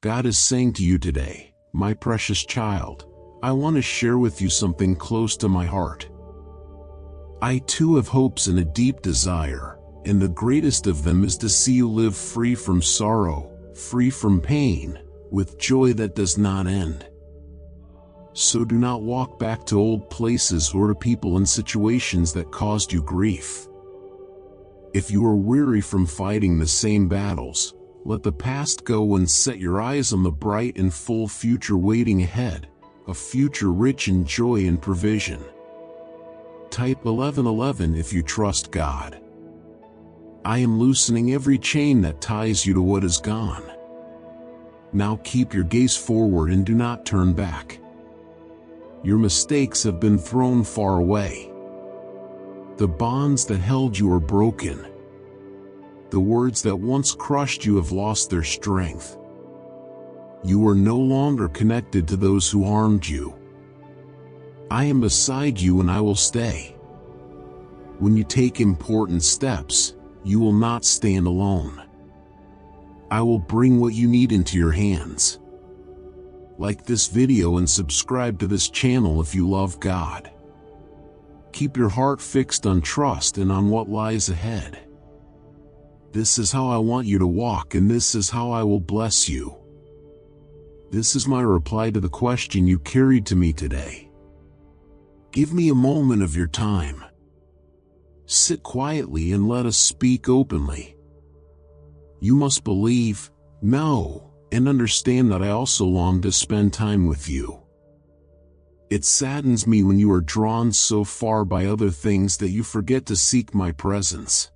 God is saying to you today, my precious child, I want to share with you something close to my heart. I too have hopes and a deep desire, and the greatest of them is to see you live free from sorrow, free from pain, with joy that does not end. So do not walk back to old places or to people and situations that caused you grief. If you are weary from fighting the same battles, let the past go and set your eyes on the bright and full future waiting ahead, a future rich in joy and provision. Type 1111 if you trust God. I am loosening every chain that ties you to what is gone. Now keep your gaze forward and do not turn back. Your mistakes have been thrown far away. The bonds that held you are broken. The words that once crushed you have lost their strength. You are no longer connected to those who harmed you. I am beside you and I will stay. When you take important steps, you will not stand alone. I will bring what you need into your hands. Like this video and subscribe to this channel if you love God. Keep your heart fixed on trust and on what lies ahead. This is how I want you to walk, and this is how I will bless you. This is my reply to the question you carried to me today. Give me a moment of your time. Sit quietly and let us speak openly. You must believe, know, and understand that I also long to spend time with you. It saddens me when you are drawn so far by other things that you forget to seek my presence.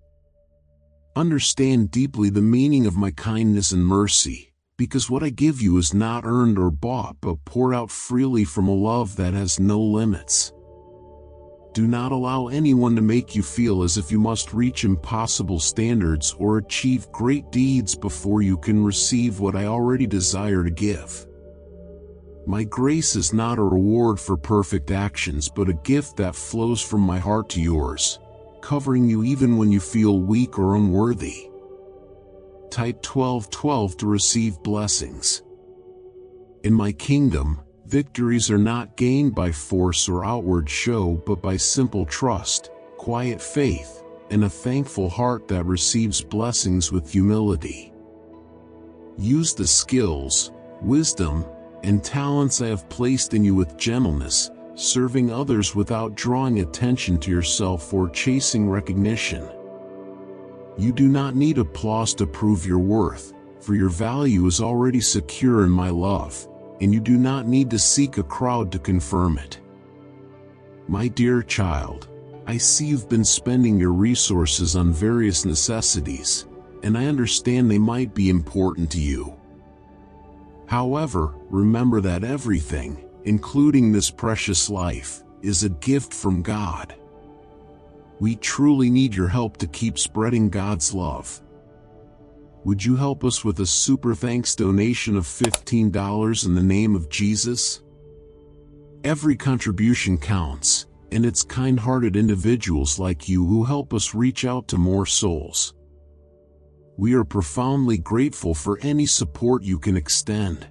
Understand deeply the meaning of my kindness and mercy, because what I give you is not earned or bought but poured out freely from a love that has no limits. Do not allow anyone to make you feel as if you must reach impossible standards or achieve great deeds before you can receive what I already desire to give. My grace is not a reward for perfect actions but a gift that flows from my heart to yours, covering you even when you feel weak or unworthy. Type 1212 to receive blessings. In my kingdom, victories are not gained by force or outward show but by simple trust, quiet faith, and a thankful heart that receives blessings with humility. Use the skills, wisdom, and talents I have placed in you with gentleness, serving others without drawing attention to yourself or chasing recognition. You do not need applause to prove your worth, for your value is already secure in my love, and you do not need to seek a crowd to confirm it. My dear child, I see you've been spending your resources on various necessities, and I understand they might be important to you. However, remember that everything, including this precious life, is a gift from God. We truly need your help to keep spreading God's love. Would you help us with a super thanks donation of $15 in the name of Jesus? Every contribution counts, and it's kind-hearted individuals like you who help us reach out to more souls. We are profoundly grateful for any support you can extend.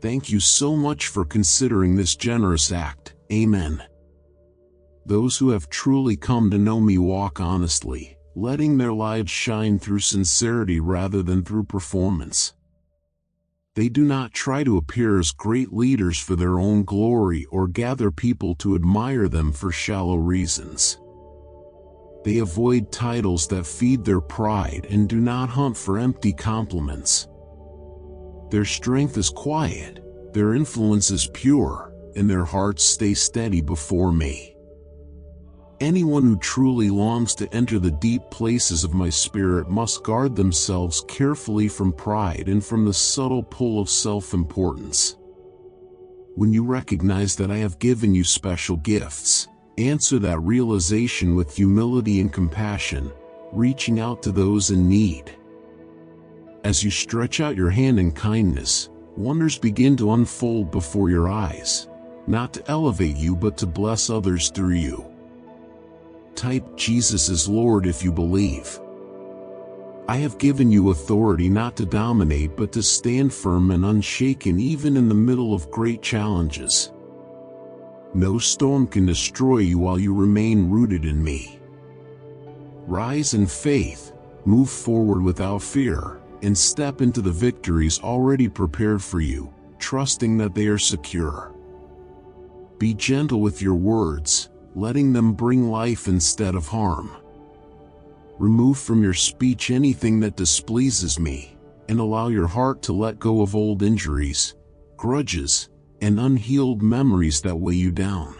Thank you so much for considering this generous act. Amen. Those who have truly come to know me walk honestly, letting their lives shine through sincerity rather than through performance. They do not try to appear as great leaders for their own glory or gather people to admire them for shallow reasons. They avoid titles that feed their pride and do not hunt for empty compliments. Their strength is quiet, their influence is pure, and their hearts stay steady before me. Anyone who truly longs to enter the deep places of my spirit must guard themselves carefully from pride and from the subtle pull of self-importance. When you recognize that I have given you special gifts, answer that realization with humility and compassion, reaching out to those in need. As you stretch out your hand in kindness, wonders begin to unfold before your eyes, not to elevate you but to bless others through you. Type Jesus is Lord if you believe. I have given you authority not to dominate but to stand firm and unshaken even in the middle of great challenges. No storm can destroy you while you remain rooted in me. Rise in faith, move forward without fear, and step into the victories already prepared for you, trusting that they are secure. Be gentle with your words, letting them bring life instead of harm. Remove from your speech anything that displeases me, and allow your heart to let go of old injuries, grudges, and unhealed memories that weigh you down.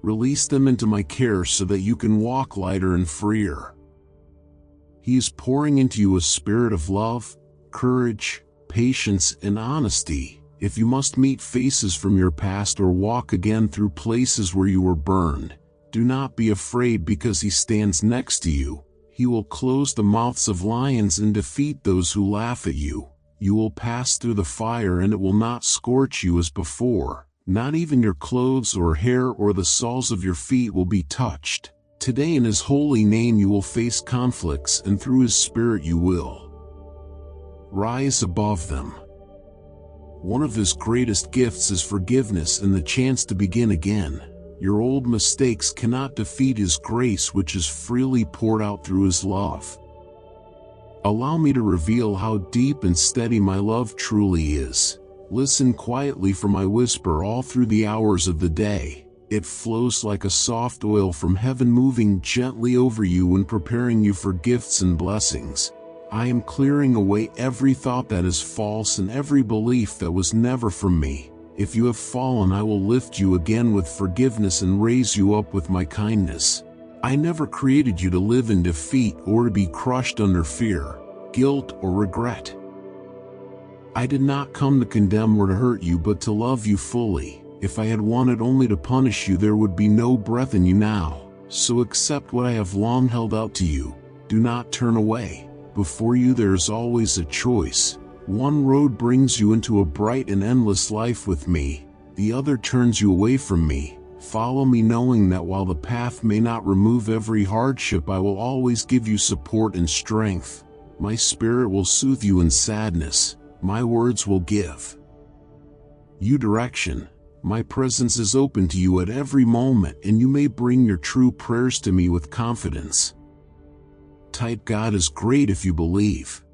Release them into my care so that you can walk lighter and freer. He is pouring into you a spirit of love, courage, patience, and honesty. If you must meet faces from your past or walk again through places where you were burned, do not be afraid because he stands next to you. He will close the mouths of lions and defeat those who laugh at you. You will pass through the fire and it will not scorch you as before. Not even your clothes or hair or the soles of your feet will be touched. Today in his holy name you will face conflicts and through his spirit you will rise above them. One of his greatest gifts is forgiveness and the chance to begin again. Your old mistakes cannot defeat his grace which is freely poured out through his love. Allow me to reveal how deep and steady my love truly is. Listen quietly for my whisper all through the hours of the day. It flows like a soft oil from heaven, moving gently over you and preparing you for gifts and blessings. I am clearing away every thought that is false and every belief that was never from me. If you have fallen, I will lift you again with forgiveness and raise you up with my kindness. I never created you to live in defeat or to be crushed under fear, guilt, or regret. I did not come to condemn or to hurt you but to love you fully. If I had wanted only to punish you, there would be no breath in you now. So accept what I have long held out to you. Do not turn away. Before you there is always a choice. One road brings you into a bright and endless life with me. The other turns you away from me. Follow me knowing that while the path may not remove every hardship, I will always give you support and strength. My spirit will soothe you in sadness. My words will give you direction. My presence is open to you at every moment, and you may bring your true prayers to me with confidence. Type God is great if you believe.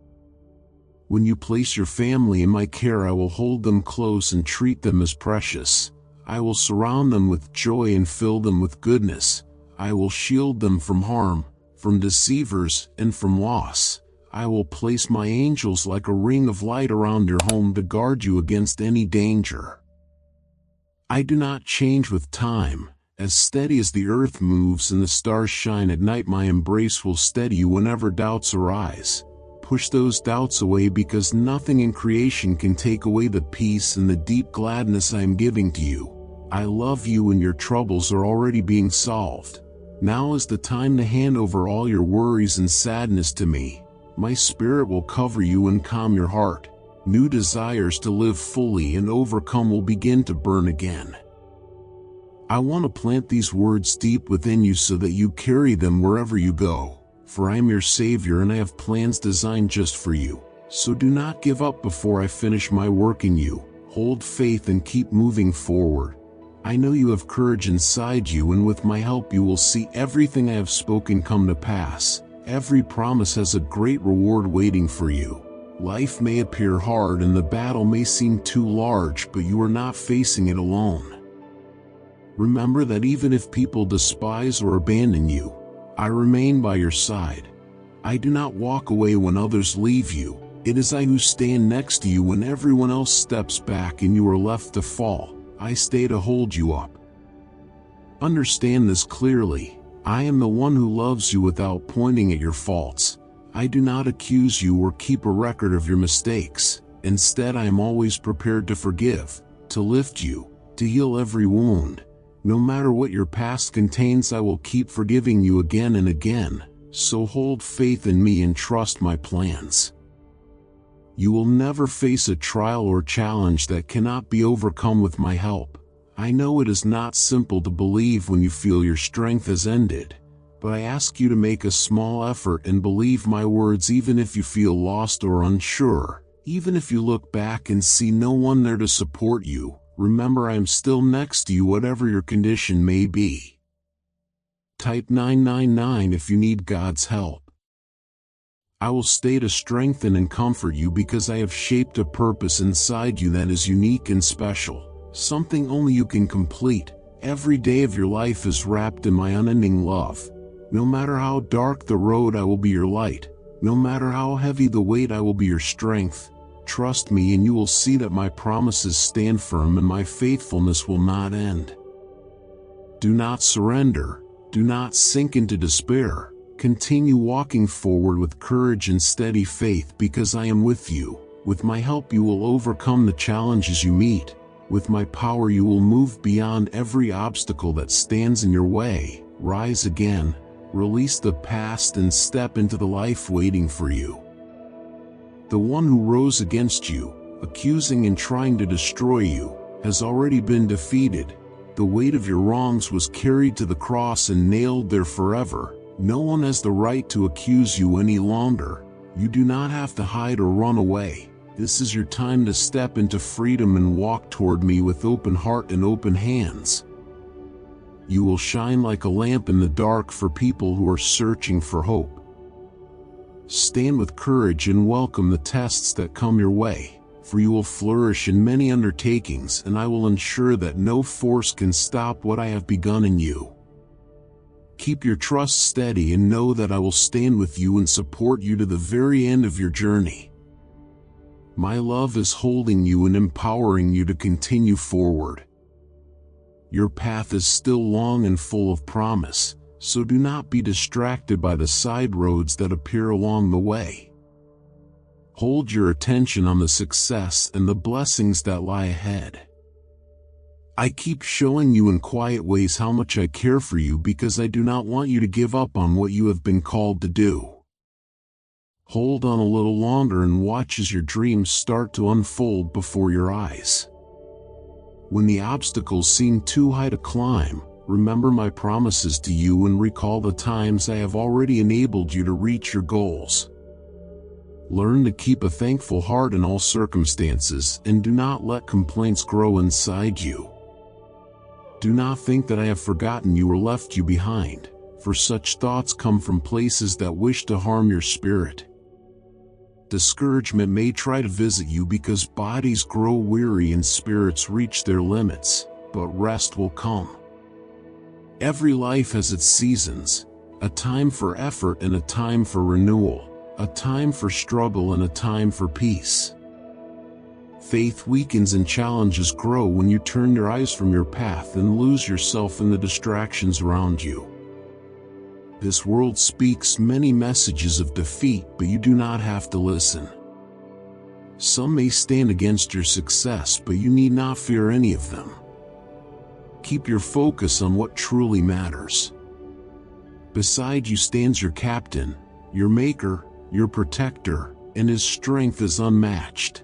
When you place your family in my care, I will hold them close and treat them as precious. I will surround them with joy and fill them with goodness. I will shield them from harm, from deceivers, and from loss. I will place my angels like a ring of light around your home to guard you against any danger. I do not change with time. As steady as the earth moves and the stars shine at night, my embrace will steady you whenever doubts arise. Push those doubts away because nothing in creation can take away the peace and the deep gladness I am giving to you. I love you and your troubles are already being solved. Now is the time to hand over all your worries and sadness to me. My spirit will cover you and calm your heart. New desires to live fully and overcome will begin to burn again. I want to plant these words deep within you so that you carry them wherever you go. For I am your Savior and I have plans designed just for you. So do not give up before I finish my work in you. Hold faith and keep moving forward. I know you have courage inside you, and with my help you will see everything I have spoken come to pass. Every promise has a great reward waiting for you. Life may appear hard and the battle may seem too large, but you are not facing it alone. Remember that even if people despise or abandon you, I remain by your side. I do not walk away when others leave you. It is I who stand next to you when everyone else steps back and you are left to fall. I stay to hold you up. Understand this clearly. I am the one who loves you without pointing at your faults. I do not accuse you or keep a record of your mistakes. Instead, I am always prepared to forgive, to lift you, to heal every wound. No matter what your past contains, I will keep forgiving you again and again. So hold faith in me and trust my plans. You will never face a trial or challenge that cannot be overcome with my help. I know it is not simple to believe when you feel your strength has ended. but I ask you to make a small effort and believe my words even if you feel lost or unsure. Even if you look back and see no one there to support you, remember I am still next to you whatever your condition may be. Type 999 if you need God's help. I will stay to strengthen and comfort you because I have shaped a purpose inside you that is unique and special, something only you can complete. Every day of your life is wrapped in my unending love. No matter how dark the road, I will be your light. No matter how heavy the weight, I will be your strength. Trust me and you will see that my promises stand firm and my faithfulness will not end. Do not surrender. Do not sink into despair. Continue walking forward with courage and steady faith because I am with you. With my help you will overcome the challenges you meet. With my power you will move beyond every obstacle that stands in your way. Rise again, release the past and step into the life waiting for you. The one who rose against you, accusing and trying to destroy you, has already been defeated. The weight of your wrongs was carried to the cross and nailed there forever. No one has the right to accuse you any longer. You do not have to hide or run away. This is your time to step into freedom and walk toward me with open heart and open hands. You will shine like a lamp in the dark for people who are searching for hope. Stand with courage and welcome the tests that come your way, for you will flourish in many undertakings and I will ensure that no force can stop what I have begun in you. Keep your trust steady and know that I will stand with you and support you to the very end of your journey. My love is holding you and empowering you to continue forward. Your path is still long and full of promise, so do not be distracted by the side roads that appear along the way. Hold your attention on the success and the blessings that lie ahead. I keep showing you in quiet ways how much I care for you because I do not want you to give up on what you have been called to do. Hold on a little longer and watch as your dreams start to unfold before your eyes. When the obstacles seem too high to climb, remember my promises to you and recall the times I have already enabled you to reach your goals. Learn to keep a thankful heart in all circumstances and do not let complaints grow inside you. Do not think that I have forgotten you or left you behind, for such thoughts come from places that wish to harm your spirit. Discouragement may try to visit you because bodies grow weary and spirits reach their limits, but rest will come. Every life has its seasons, a time for effort and a time for renewal, a time for struggle and a time for peace. Faith weakens and challenges grow when you turn your eyes from your path and lose yourself in the distractions around you. This world speaks many messages of defeat, but you do not have to listen. Some may stand against your success, but you need not fear any of them. Keep your focus on what truly matters. Beside you stands your captain, your maker, your protector, and his strength is unmatched.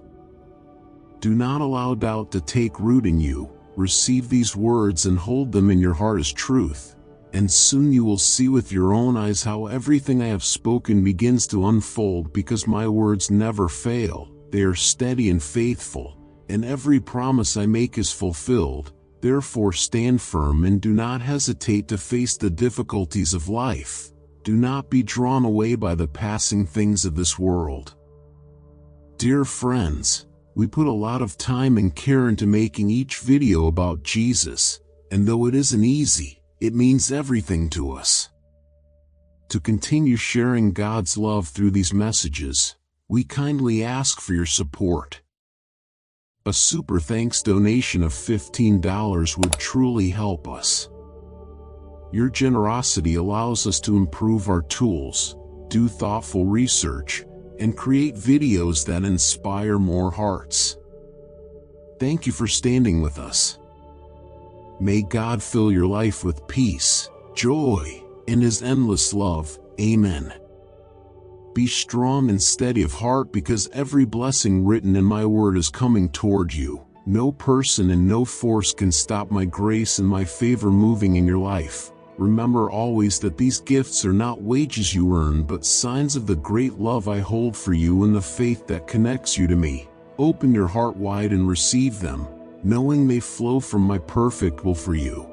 Do not allow doubt to take root in you. Receive these words and hold them in your heart as truth, and soon you will see with your own eyes how everything I have spoken begins to unfold because my words never fail. They are steady and faithful, and every promise I make is fulfilled. Therefore stand firm and do not hesitate to face the difficulties of life. Do not be drawn away by the passing things of this world. Dear friends, we put a lot of time and care into making each video about Jesus, and though it isn't easy, it means everything to us. To continue sharing God's love through these messages, we kindly ask for your support. A super thanks donation of $15 would truly help us. Your generosity allows us to improve our tools, do thoughtful research, and create videos that inspire more hearts. Thank you for standing with us. May God fill your life with peace, joy, and His endless love. Amen. Be strong and steady of heart because every blessing written in my word is coming toward you. No person and no force can stop my grace and my favor moving in your life. remember always that these gifts are not wages you earn but signs of the great love I hold for you and the faith that connects you to me. Open your heart wide and receive them, knowing they flow from my perfect will for you.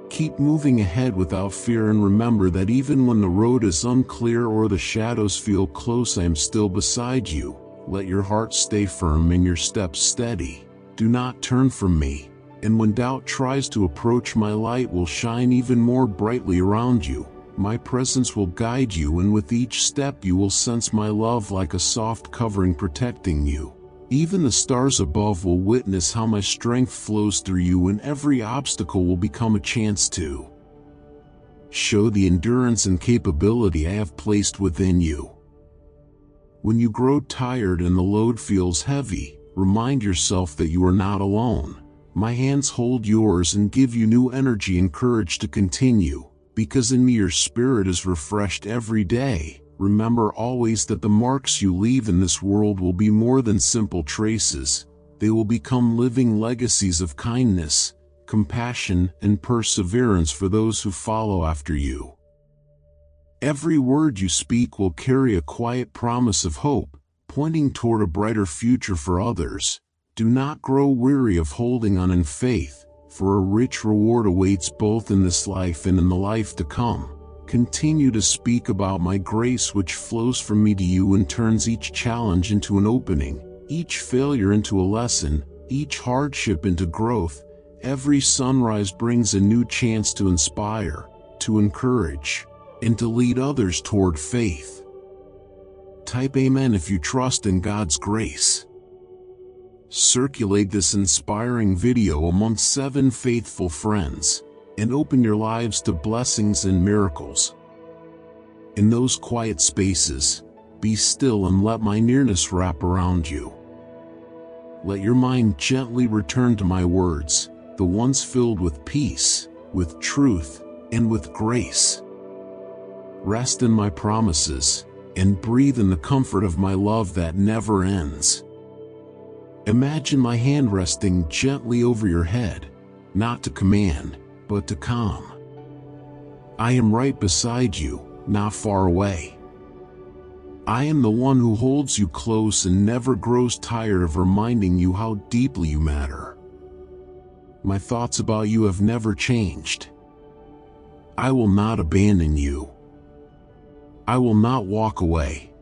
Keep moving ahead without fear and remember that even when the road is unclear or the shadows feel close, I am still beside you. Let your heart stay firm and your steps steady. Do not turn from me, and when doubt tries to approach, my light will shine even more brightly around you. My presence will guide you, and with each step you will sense my love like a soft covering protecting you. Even the stars above will witness how my strength flows through you, and every obstacle will become a chance to show the endurance and capability I have placed within you. When you grow tired and the load feels heavy, remind yourself that you are not alone. My hands hold yours and give you new energy and courage to continue, because in me your spirit is refreshed every day. Remember always that the marks you leave in this world will be more than simple traces. They will become living legacies of kindness, compassion, and perseverance for those who follow after you. Every word you speak will carry a quiet promise of hope, pointing toward a brighter future for others. Do not grow weary of holding on in faith, for a rich reward awaits both in this life and in the life to come. Continue to speak about my grace which flows from me to you and turns each challenge into an opening, each failure into a lesson, each hardship into growth. Every sunrise brings a new chance to inspire, to encourage, and to lead others toward faith. Type Amen if you trust in God's grace. Circulate this inspiring video among 7 faithful friends, and open your lives to blessings and miracles. In those quiet spaces, be still and let my nearness wrap around you. Let your mind gently return to my words, the ones filled with peace, with truth, and with grace. Rest in my promises, and breathe in the comfort of my love that never ends. Imagine my hand resting gently over your head, not to command, but to calm. I am right beside you, not far away. I am the one who holds you close and never grows tired of reminding you how deeply you matter. My thoughts about you have never changed. I will not abandon you. I will not walk away.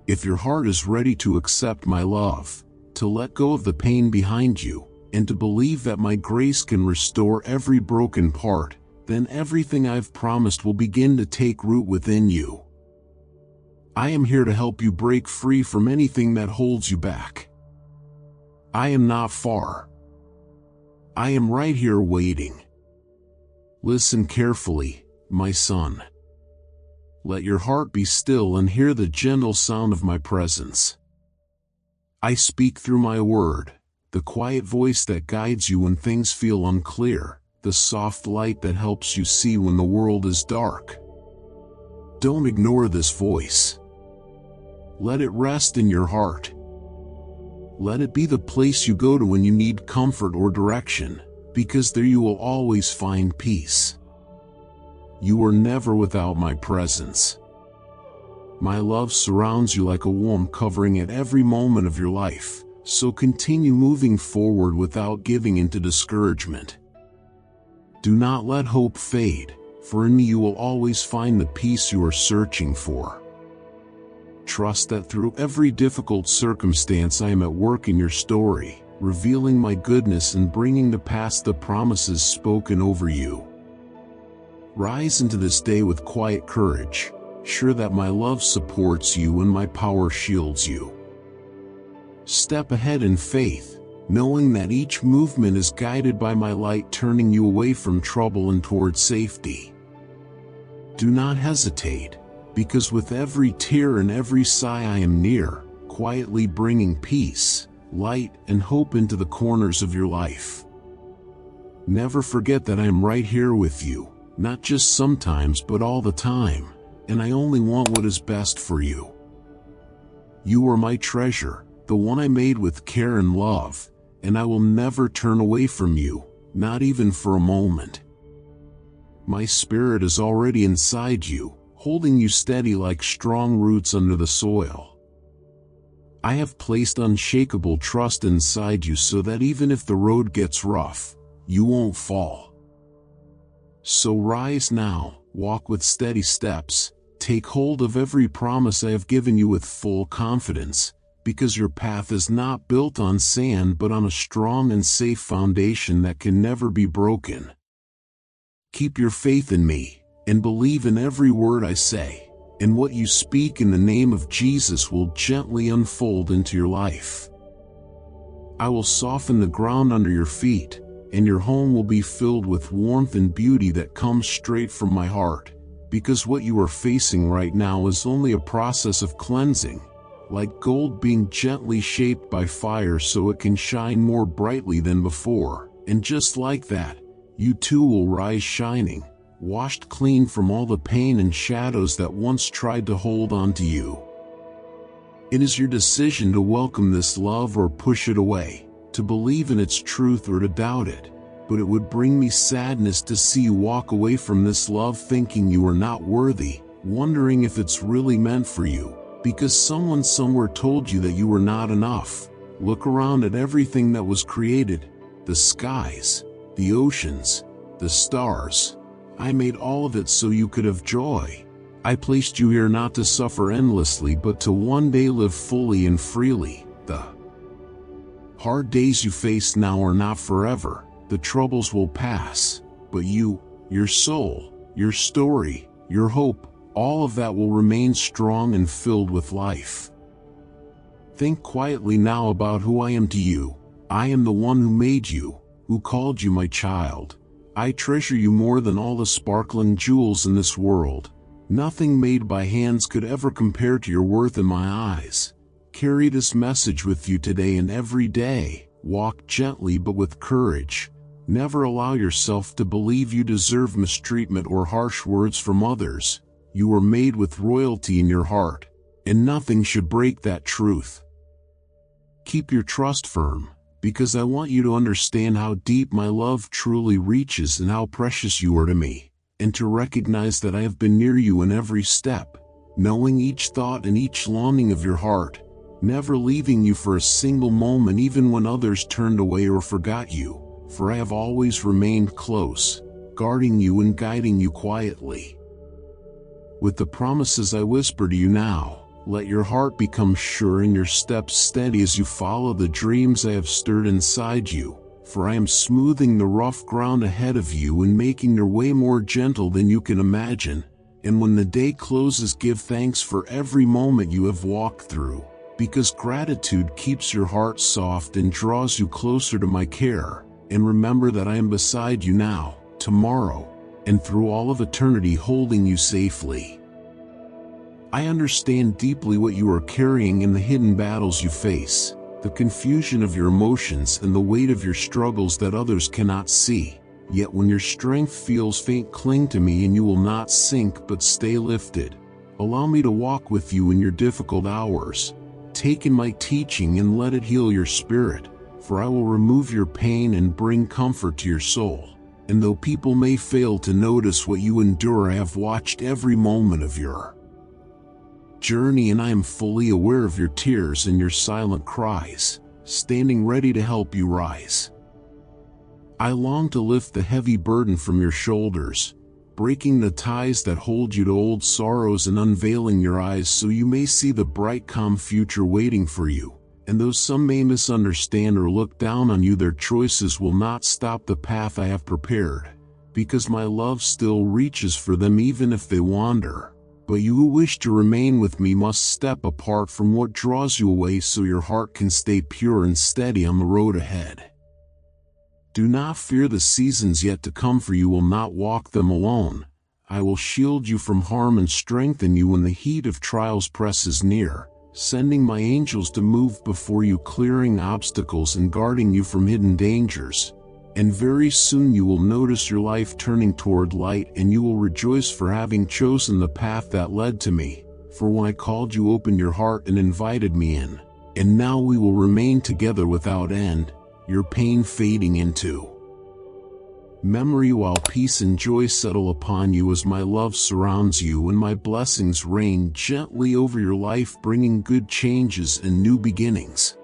If your heart is ready to accept my love, to let go of the pain behind you, and to believe that my grace can restore every broken part, then everything I've promised will begin to take root within you. I am here to help you break free from anything that holds you back. I am not far. I am right here waiting. Listen carefully, my son. Let your heart be still and hear the gentle sound of my presence. I speak through my word, the quiet voice that guides you when things feel unclear, the soft light that helps you see when the world is dark. Don't ignore this voice. Let it rest in your heart. Let it be the place you go to when you need comfort or direction, because there you will always find peace. You are never without my presence. My love surrounds you like a warm covering at every moment of your life, so continue moving forward without giving in to discouragement. Do not let hope fade, for in me you will always find the peace you are searching for. Trust that through every difficult circumstance I am at work in your story, revealing my goodness and bringing to pass the promises spoken over you. Rise into this day with quiet courage, sure that my love supports you and my power shields you. Step ahead in faith, knowing that each movement is guided by my light turning you away from trouble and toward safety. Do not hesitate, because with every tear and every sigh I am near, quietly bringing peace, light, and hope into the corners of your life. Never forget that I am right here with you, not just sometimes but all the time, and I only want what is best for you. You are my treasure, the one I made with care and love, and I will never turn away from you, not even for a moment. My Spirit is already inside you, holding you steady like strong roots under the soil. I have placed unshakable trust inside you so that even if the road gets rough, you won't fall. So rise now, walk with steady steps, take hold of every promise I have given you with full confidence, because your path is not built on sand but on a strong and safe foundation that can never be broken. Keep your faith in me, and believe in every word I say, and what you speak in the name of Jesus will gently unfold into your life. I will soften the ground under your feet, and your home will be filled with warmth and beauty that comes straight from my heart, because what you are facing right now is only a process of cleansing, like gold being gently shaped by fire so it can shine more brightly than before, and just like that, you too will rise shining, washed clean from all the pain and shadows that once tried to hold on to you. It is your decision to welcome this love or push it away, to believe in its truth or to doubt it, but it would bring me sadness to see you walk away from this love thinking you are not worthy, wondering if it's really meant for you, because someone somewhere told you that you were not enough. Look around at everything that was created, the skies, the oceans, the stars. I made all of it so you could have joy. I placed you here not to suffer endlessly but to one day live fully and freely. The hard days you face now are not forever. The troubles will pass, but you, your soul, your story, your hope, all of that will remain strong and filled with life. Think quietly now about who I am to you. I am the one who made you, who called you my child. I treasure you more than all the sparkling jewels in this world. Nothing made by hands could ever compare to your worth in my eyes. Carry this message with you today and every day. Walk gently but with courage. Never allow yourself to believe you deserve mistreatment or harsh words from others. You were made with royalty in your heart, and nothing should break that truth. Keep your trust firm, because I want you to understand how deep my love truly reaches and how precious you are to me, and to recognize that I have been near you in every step, knowing each thought and each longing of your heart, never leaving you for a single moment even when others turned away or forgot you, for I have always remained close, guarding you and guiding you quietly. With the promises I whisper to you now, let your heart become sure and your steps steady as you follow the dreams I have stirred inside you, for I am smoothing the rough ground ahead of you and making your way more gentle than you can imagine. And when the day closes, give thanks for every moment you have walked through, because gratitude keeps your heart soft and draws you closer to my care. And remember that I am beside you now, tomorrow, and through all of eternity, holding you safely. I understand deeply what you are carrying and the hidden battles you face, the confusion of your emotions and the weight of your struggles that others cannot see. Yet when your strength feels faint, cling to me and you will not sink but stay lifted. Allow me to walk with you in your difficult hours. Take in my teaching and let it heal your spirit, for I will remove your pain and bring comfort to your soul. And though people may fail to notice what you endure, I have watched every moment of your journey, and I am fully aware of your tears and your silent cries, standing ready to help you rise. I long to lift the heavy burden from your shoulders, breaking the ties that hold you to old sorrows and unveiling your eyes so you may see the bright, calm future waiting for you. And though some may misunderstand or look down on you, their choices will not stop the path I have prepared, because my love still reaches for them even if they wander. But you who wish to remain with me must step apart from what draws you away so your heart can stay pure and steady on the road ahead. Do not fear the seasons yet to come, for you will not walk them alone. I will shield you from harm and strengthen you when the heat of trials presses near, sending my angels to move before you, clearing obstacles and guarding you from hidden dangers. And very soon you will notice your life turning toward light, and you will rejoice for having chosen the path that led to me. For when I called, you opened your heart and invited me in. And now we will remain together without end, your pain fading into memory, while peace and joy settle upon you as my love surrounds you and my blessings rain gently over your life, bringing good changes and new beginnings.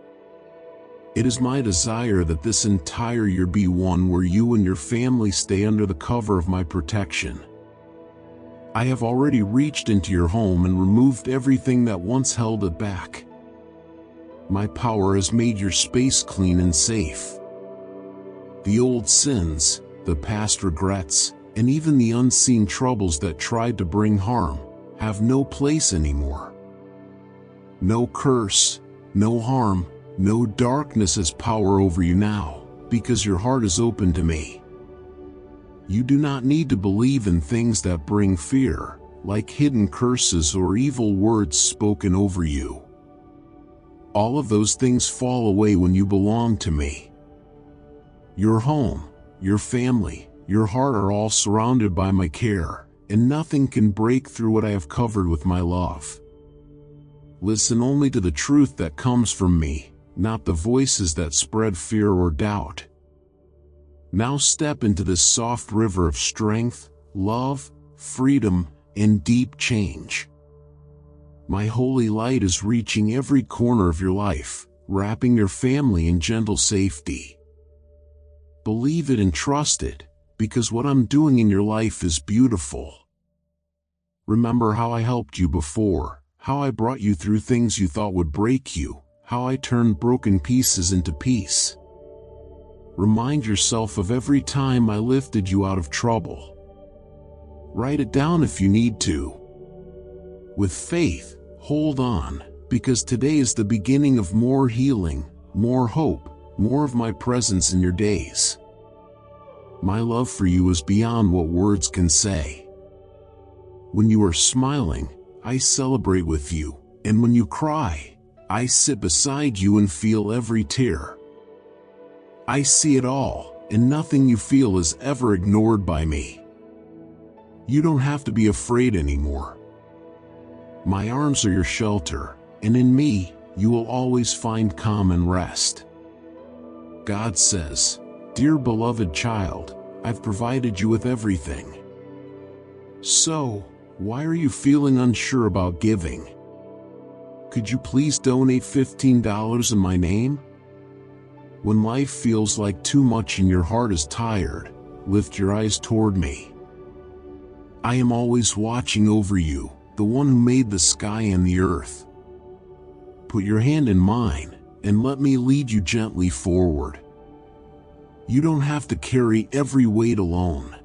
It is my desire that this entire year be one where you and your family stay under the cover of my protection. I have already reached into your home and removed everything that once held it back. My power has made your space clean and safe. The old sins, the past regrets, and even the unseen troubles that tried to bring harm have no place anymore. No curse, no harm, no darkness has power over you now, because your heart is open to me. You do not need to believe in things that bring fear, like hidden curses or evil words spoken over you. All of those things fall away when you belong to me. Your home, your family, your heart are all surrounded by my care, and nothing can break through what I have covered with my love. Listen only to the truth that comes from me, not the voices that spread fear or doubt. Now step into this soft river of strength, love, freedom, and deep change. My holy light is reaching every corner of your life, wrapping your family in gentle safety. Believe it and trust it, because what I'm doing in your life is beautiful. Remember how I helped you before, how I brought you through things you thought would break you, how I turned broken pieces into peace. Remind yourself of every time I lifted you out of trouble. Write it down if you need to. With faith, hold on, because today is the beginning of more healing, more hope, more of my presence in your days. My love for you is beyond what words can say. When you are smiling, I celebrate with you, and when you cry, I sit beside you and feel every tear. I see it all, and nothing you feel is ever ignored by me. You don't have to be afraid anymore. My arms are your shelter, and in me, you will always find calm and rest. God says, "Dear beloved child, I've provided you with everything. So, why are you feeling unsure about giving? Could you please donate $15 in my name?" When life feels like too much and your heart is tired, lift your eyes toward me. I am always watching over you, the one who made the sky and the earth. Put your hand in mine, and let me lead you gently forward. You don't have to carry every weight alone.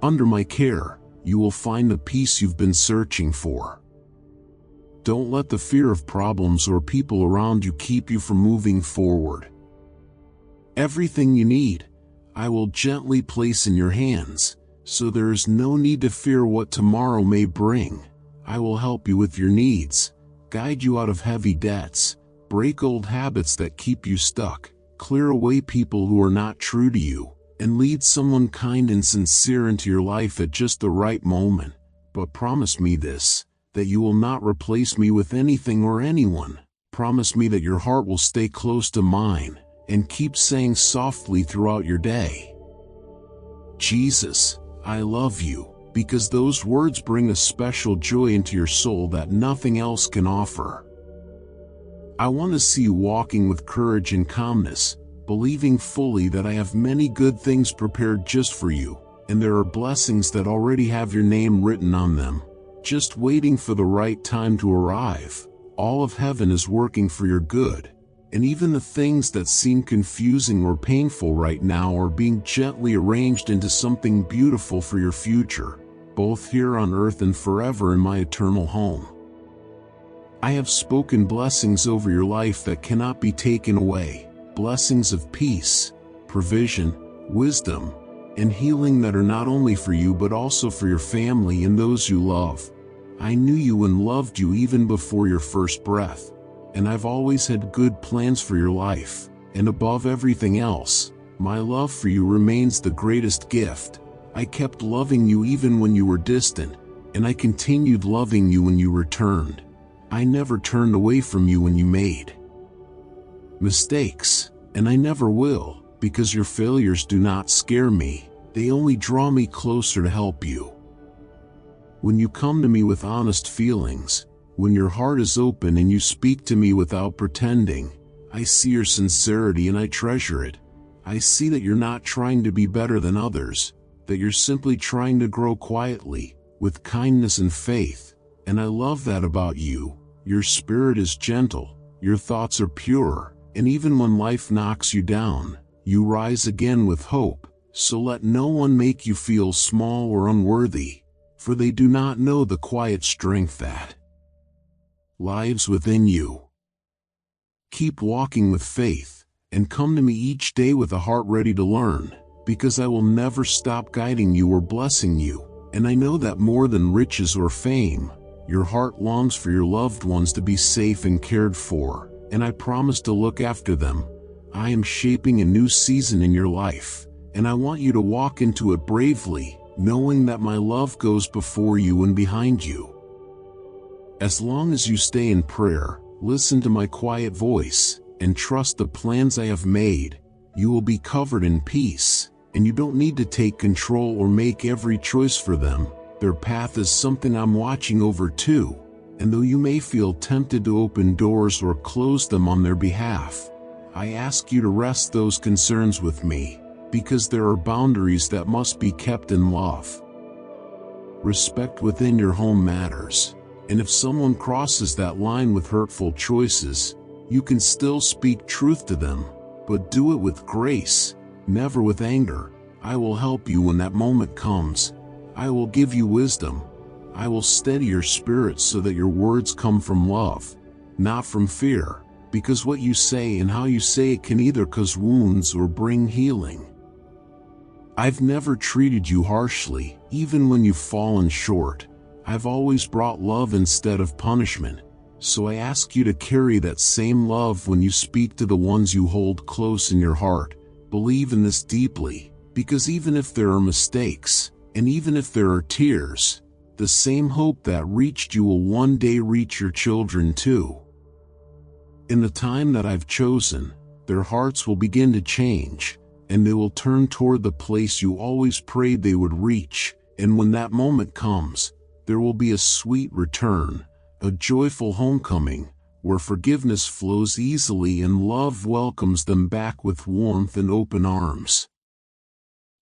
Under my care, you will find the peace you've been searching for. Don't let the fear of problems or people around you keep you from moving forward. Everything you need, I will gently place in your hands, so there is no need to fear what tomorrow may bring. I will help you with your needs, guide you out of heavy debts, break old habits that keep you stuck, clear away people who are not true to you, and lead someone kind and sincere into your life at just the right moment. But promise me this, that you will not replace me with anything or anyone. Promise me that your heart will stay close to mine, and keep saying softly throughout your day, "Jesus, I love you," because those words bring a special joy into your soul that nothing else can offer. I want to see you walking with courage and calmness, believing fully that I have many good things prepared just for you, and there are blessings that already have your name written on them, just waiting for the right time to arrive. All of heaven is working for your good, and even the things that seem confusing or painful right now are being gently arranged into something beautiful for your future, both here on earth and forever in my eternal home. I have spoken blessings over your life that cannot be taken away, blessings of peace, provision, wisdom, and healing that are not only for you but also for your family and those you love. I knew you and loved you even before your first breath, and I've always had good plans for your life, and above everything else, my love for you remains the greatest gift. I kept loving you even when you were distant, and I continued loving you when you returned. I never turned away from you when you made mistakes, and I never will, because your failures do not scare me, they only draw me closer to help you. When you come to me with honest feelings, when your heart is open and you speak to me without pretending, I see your sincerity and I treasure it. I see that you're not trying to be better than others, that you're simply trying to grow quietly, with kindness and faith, and I love that about you. Your spirit is gentle, your thoughts are pure, and even when life knocks you down, you rise again with hope. So let no one make you feel small or unworthy, for they do not know the quiet strength that lives within you. Keep walking with faith, and come to me each day with a heart ready to learn, because I will never stop guiding you or blessing you, and I know that more than riches or fame, your heart longs for your loved ones to be safe and cared for, and I promise to look after them. I am shaping a new season in your life, and I want you to walk into it bravely, knowing that my love goes before you and behind you. As long as you stay in prayer, listen to my quiet voice, and trust the plans I have made, you will be covered in peace, and you don't need to take control or make every choice for them. Their path is something I'm watching over too, and though you may feel tempted to open doors or close them on their behalf, I ask you to rest those concerns with me, because there are boundaries that must be kept in love. Respect within your home matters, and if someone crosses that line with hurtful choices, you can still speak truth to them, but do it with grace, never with anger. I will help you when that moment comes. I will give you wisdom. I will steady your spirit so that your words come from love, not from fear, because what you say and how you say it can either cause wounds or bring healing. I've never treated you harshly, even when you've fallen short. I've always brought love instead of punishment, so I ask you to carry that same love when you speak to the ones you hold close in your heart. Believe in this deeply, because even if there are mistakes, and even if there are tears, the same hope that reached you will one day reach your children too. In the time that I've chosen, their hearts will begin to change, and they will turn toward the place you always prayed they would reach, and when that moment comes, there will be a sweet return, a joyful homecoming, where forgiveness flows easily and love welcomes them back with warmth and open arms.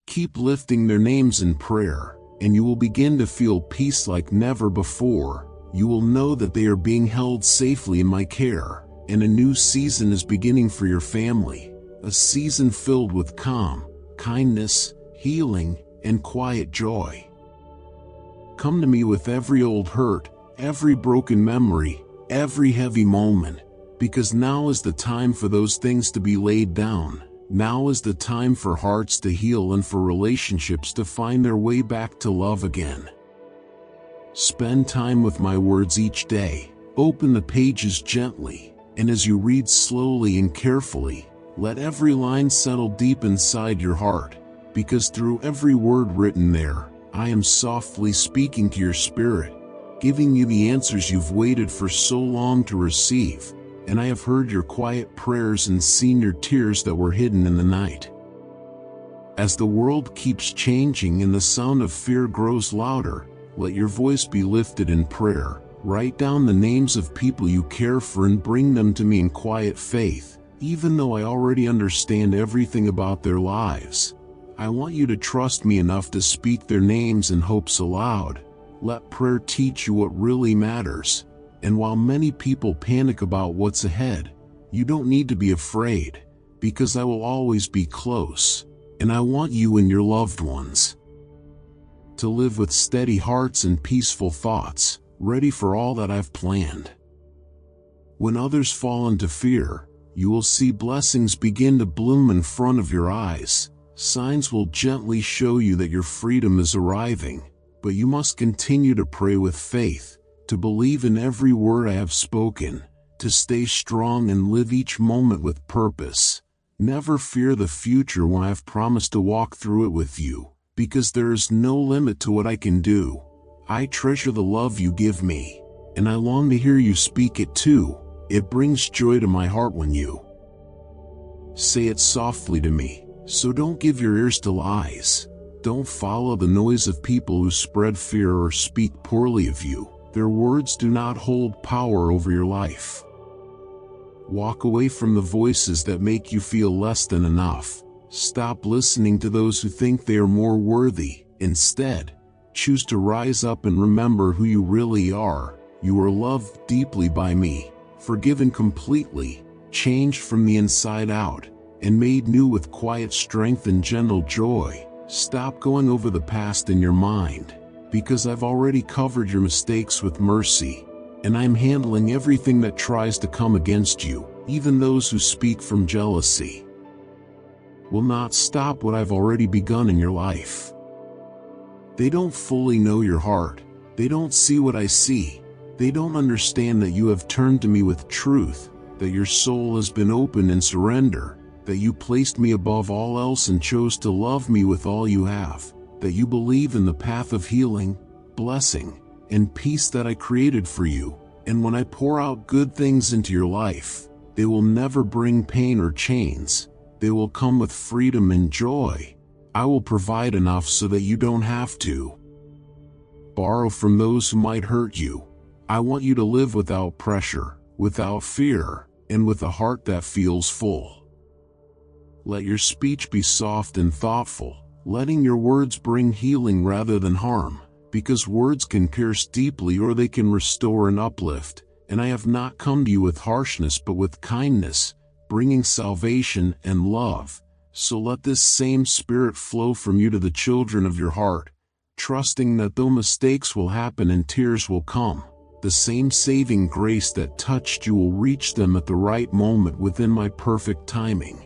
Keep lifting their names in prayer, and you will begin to feel peace like never before. You will know that they are being held safely in my care, and a new season is beginning for your family, a season filled with calm, kindness, healing, and quiet joy. Come to me with every old hurt, every broken memory, every heavy moment, because now is the time for those things to be laid down. Now is the time for hearts to heal and for relationships to find their way back to love again. Spend time with my words each day. Open the pages gently, and as you read slowly and carefully, let every line settle deep inside your heart, because through every word written there, I am softly speaking to your spirit, giving you the answers you've waited for so long to receive, and I have heard your quiet prayers and seen your tears that were hidden in the night. As the world keeps changing and the sound of fear grows louder, let your voice be lifted in prayer. Write down the names of people you care for and bring them to me in quiet faith, even though I already understand everything about their lives. I want you to trust me enough to speak their names and hopes aloud. Let prayer teach you what really matters. And while many people panic about what's ahead, you don't need to be afraid, because I will always be close, and I want you and your loved ones to live with steady hearts and peaceful thoughts, ready for all that I've planned. When others fall into fear, you will see blessings begin to bloom in front of your eyes. Signs will gently show you that your freedom is arriving, but you must continue to pray with faith, to believe in every word I have spoken, to stay strong and live each moment with purpose. Never fear the future when I have promised to walk through it with you, because there is no limit to what I can do. I treasure the love you give me, and I long to hear you speak it too. It brings joy to my heart when you say it softly to me. So don't give your ears to lies. Don't follow the noise of people who spread fear or speak poorly of you. Their words do not hold power over your life. Walk away from the voices that make you feel less than enough. Stop listening to those who think they are more worthy. Instead, choose to rise up and remember who you really are. You are loved deeply by me, forgiven completely, changed from the inside out, and made new with quiet strength and gentle joy. Stop going over the past in your mind, because I've already covered your mistakes with mercy, and I'm handling everything that tries to come against you, even those who speak from jealousy. Will not stop what I've already begun in your life. They don't fully know your heart. They don't see what I see. They don't understand that you have turned to me with truth, that your soul has been opened in surrender, that you placed me above all else and chose to love me with all you have, that you believe in the path of healing, blessing, and peace that I created for you. And when I pour out good things into your life, they will never bring pain or chains. They will come with freedom and joy. I will provide enough so that you don't have to borrow from those who might hurt you. I want you to live without pressure, without fear, and with a heart that feels full. Let your speech be soft and thoughtful, letting your words bring healing rather than harm, because words can pierce deeply or they can restore and uplift, and I have not come to you with harshness but with kindness, bringing salvation and love. So let this same spirit flow from you to the children of your heart, trusting that though mistakes will happen and tears will come, the same saving grace that touched you will reach them at the right moment within my perfect timing.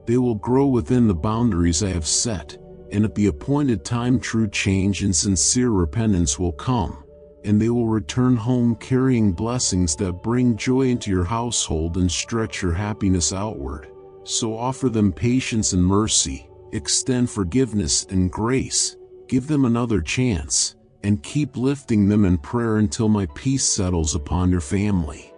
They will grow within the boundaries I have set, and at the appointed time true change and sincere repentance will come, and they will return home carrying blessings that bring joy into your household and stretch your happiness outward. So offer them patience and mercy, extend forgiveness and grace, give them another chance, and keep lifting them in prayer until my peace settles upon your family.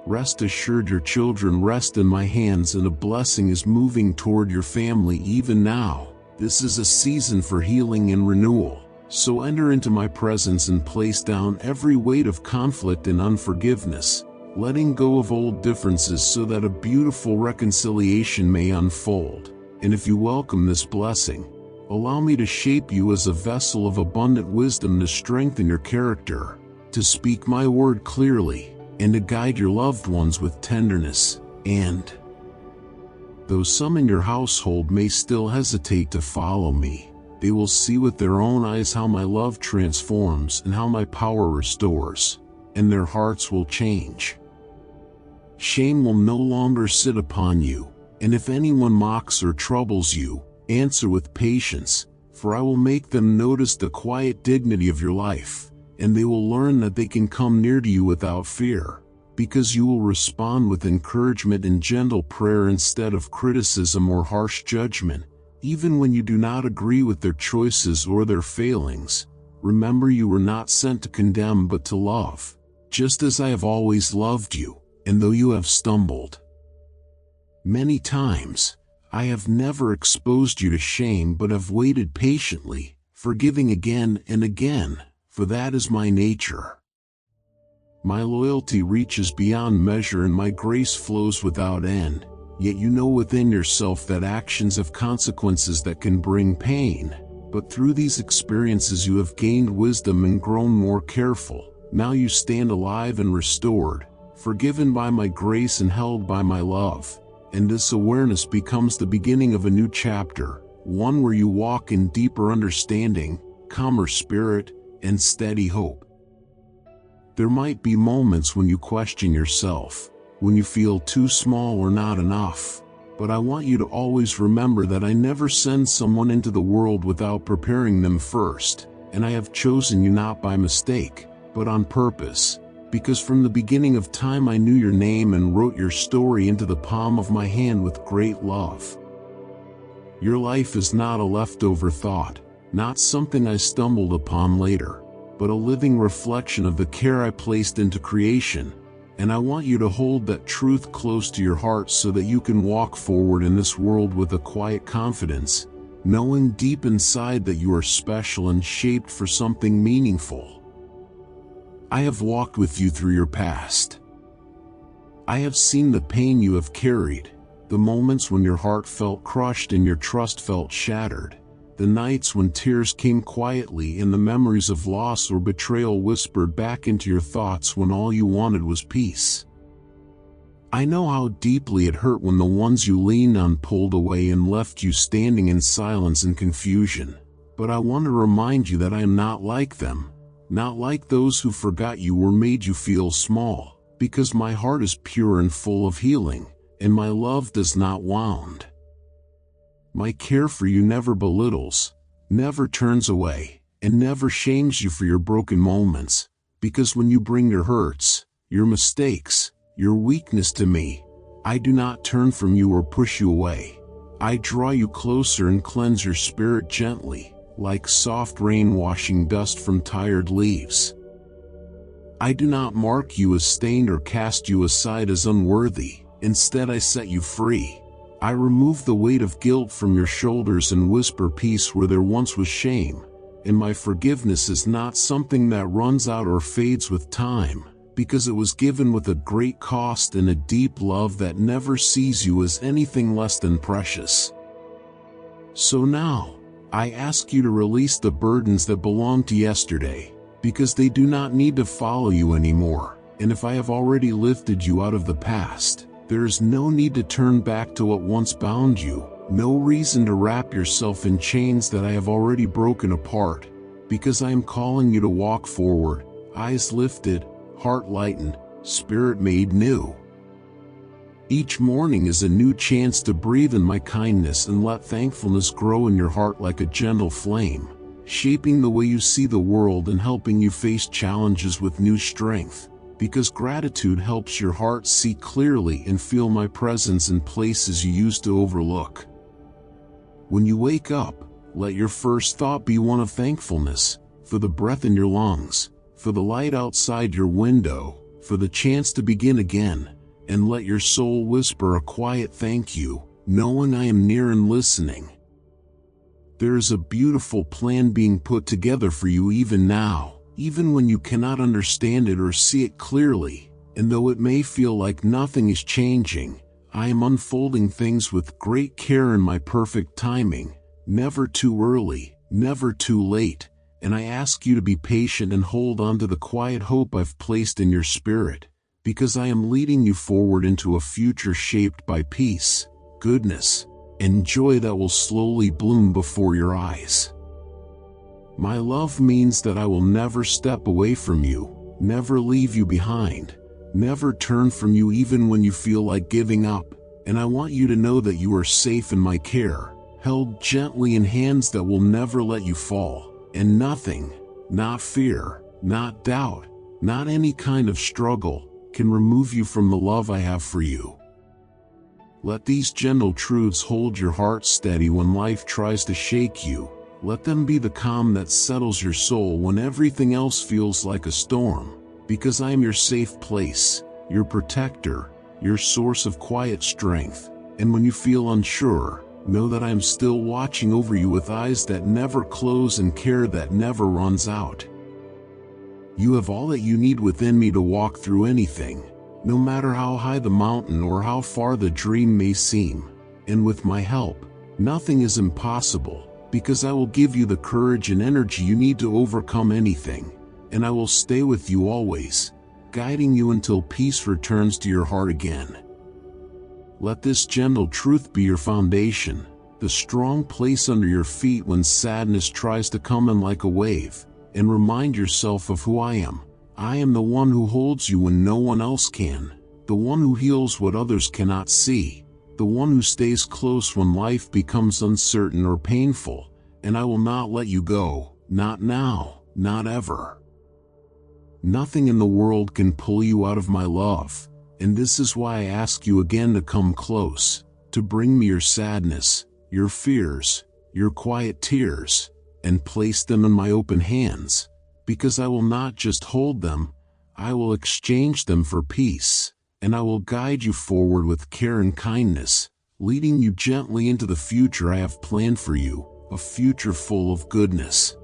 Rest assured your children rest in my hands and a blessing is moving toward your family even now. This is a season for healing and renewal. So enter into my presence and place down every weight of conflict and unforgiveness, letting go of old differences so that a beautiful reconciliation may unfold. And if you welcome this blessing, allow me to shape you as a vessel of abundant wisdom to strengthen your character, to speak my word clearly, and to guide your loved ones with tenderness. And though some in your household may still hesitate to follow me, they will see with their own eyes how my love transforms and how my power restores, and their hearts will change. Shame will no longer sit upon you, and if anyone mocks or troubles you, answer with patience, for I will make them notice the quiet dignity of your life, and they will learn that they can come near to you without fear, because you will respond with encouragement and gentle prayer instead of criticism or harsh judgment. Even when you do not agree with their choices or their failings, remember you were not sent to condemn but to love, just as I have always loved you. And though you have stumbled many times, I have never exposed you to shame but have waited patiently, forgiving again and again, for that is my nature. My loyalty reaches beyond measure and my grace flows without end, yet you know within yourself that actions have consequences that can bring pain, but through these experiences you have gained wisdom and grown more careful. Now you stand alive and restored, forgiven by my grace and held by my love, and this awareness becomes the beginning of a new chapter, one where you walk in deeper understanding, calmer spirit, and steady hope. There might be moments when you question yourself, when you feel too small or not enough, but I want you to always remember that I never send someone into the world without preparing them first, and I have chosen you not by mistake, but on purpose. Because from the beginning of time I knew your name and wrote your story into the palm of my hand with great love. Your life is not a leftover thought, not something I stumbled upon later, but a living reflection of the care I placed into creation, and I want you to hold that truth close to your heart so that you can walk forward in this world with a quiet confidence, knowing deep inside that you are special and shaped for something meaningful. I have walked with you through your past. I have seen the pain you have carried, the moments when your heart felt crushed and your trust felt shattered, the nights when tears came quietly and the memories of loss or betrayal whispered back into your thoughts when all you wanted was peace. I know how deeply it hurt when the ones you leaned on pulled away and left you standing in silence and confusion, but I want to remind you that I am not like them, not like those who forgot you or made you feel small, because my heart is pure and full of healing, and my love does not wound. My care for you never belittles, never turns away, and never shames you for your broken moments, because when you bring your hurts, your mistakes, your weakness to me, I do not turn from you or push you away. I draw you closer and cleanse your spirit gently, like soft rain washing dust from tired leaves. I do not mark you as stained or cast you aside as unworthy. Instead, I set you free. I remove the weight of guilt from your shoulders and whisper peace where there once was shame. And my forgiveness is not something that runs out or fades with time, because it was given with a great cost and a deep love that never sees you as anything less than precious. So now, I ask you to release the burdens that belong to yesterday, because they do not need to follow you anymore, and if I have already lifted you out of the past, there is no need to turn back to what once bound you, no reason to wrap yourself in chains that I have already broken apart, because I am calling you to walk forward, eyes lifted, heart lightened, spirit made new. Each morning is a new chance to breathe in my kindness and let thankfulness grow in your heart like a gentle flame, shaping the way you see the world and helping you face challenges with new strength, because gratitude helps your heart see clearly and feel my presence in places you used to overlook. When you wake up, let your first thought be one of thankfulness, for the breath in your lungs, for the light outside your window, for the chance to begin again, and let your soul whisper a quiet thank you, knowing I am near and listening. There is a beautiful plan being put together for you even now, even when you cannot understand it or see it clearly, and though it may feel like nothing is changing, I am unfolding things with great care in my perfect timing, never too early, never too late, and I ask you to be patient and hold on to the quiet hope I've placed in your spirit, because I am leading you forward into a future shaped by peace, goodness, and joy that will slowly bloom before your eyes. My love means that I will never step away from you, never leave you behind, never turn from you even when you feel like giving up, and I want you to know that you are safe in my care, held gently in hands that will never let you fall, and nothing, not fear, not doubt, not any kind of struggle, can remove you from the love I have for you. Let these gentle truths hold your heart steady when life tries to shake you. Let them be the calm that settles your soul when everything else feels like a storm, because I am your safe place, your protector, your source of quiet strength, and when you feel unsure, know that I am still watching over you with eyes that never close and care that never runs out. You have all that you need within me to walk through anything, no matter how high the mountain or how far the dream may seem, and with my help, nothing is impossible, because I will give you the courage and energy you need to overcome anything, and I will stay with you always, guiding you until peace returns to your heart again. Let this gentle truth be your foundation, the strong place under your feet when sadness tries to come in like a wave, and remind yourself of who I am. I am the one who holds you when no one else can, the one who heals what others cannot see, the one who stays close when life becomes uncertain or painful, and I will not let you go, not now, not ever. Nothing in the world can pull you out of my love, and this is why I ask you again to come close, to bring me your sadness, your fears, your quiet tears, and place them in my open hands, because I will not just hold them, I will exchange them for peace, and I will guide you forward with care and kindness, leading you gently into the future I have planned for you, a future full of goodness.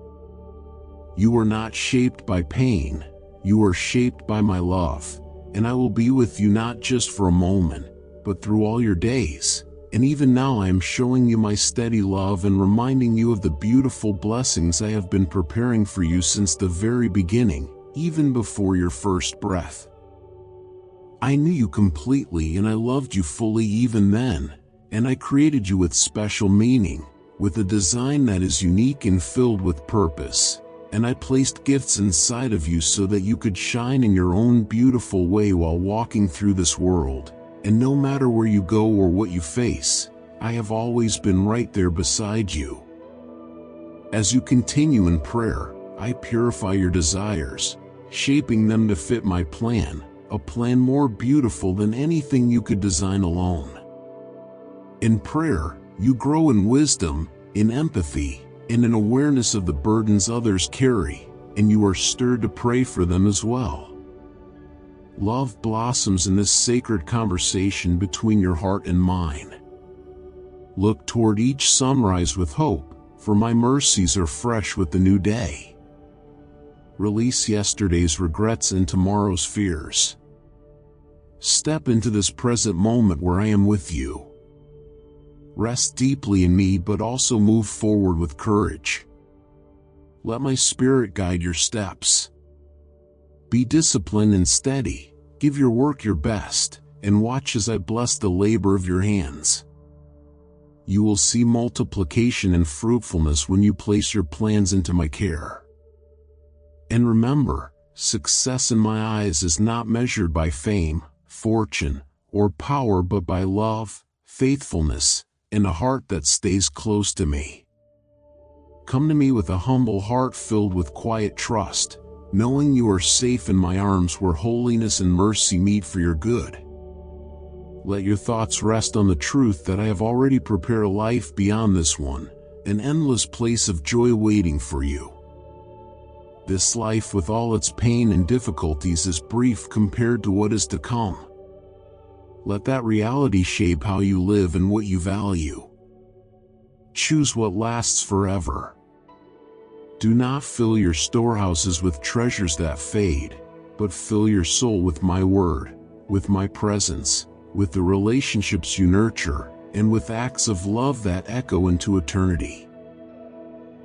You are not shaped by pain, you are shaped by my love, and I will be with you not just for a moment, but through all your days. And even now I am showing you my steady love and reminding you of the beautiful blessings I have been preparing for you since the very beginning, even before your first breath. I knew you completely and I loved you fully even then, and I created you with special meaning, with a design that is unique and filled with purpose. And I placed gifts inside of you so that you could shine in your own beautiful way while walking through this world. And no matter where you go or what you face, I have always been right there beside you. As you continue in prayer, I purify your desires, shaping them to fit my plan, a plan more beautiful than anything you could design alone. In prayer, you grow in wisdom, in empathy, and in awareness of the burdens others carry, and you are stirred to pray for them as well. Love blossoms in this sacred conversation between your heart and mine. Look toward each sunrise with hope, for my mercies are fresh with the new day. Release yesterday's regrets and tomorrow's fears. Step into this present moment where I am with you. Rest deeply in me, but also move forward with courage. Let my spirit guide your steps. Be disciplined and steady. Give your work your best, and watch as I bless the labor of your hands. You will see multiplication and fruitfulness when you place your plans into my care. And remember, success in my eyes is not measured by fame, fortune, or power, but by love, faithfulness, and a heart that stays close to me. Come to me with a humble heart filled with quiet trust, knowing you are safe in my arms where holiness and mercy meet for your good. Let your thoughts rest on the truth that I have already prepared a life beyond this one, an endless place of joy waiting for you. This life with all its pain and difficulties is brief compared to what is to come. Let that reality shape how you live and what you value. Choose what lasts forever. Do not fill your storehouses with treasures that fade, but fill your soul with my word, with my presence, with the relationships you nurture, and with acts of love that echo into eternity.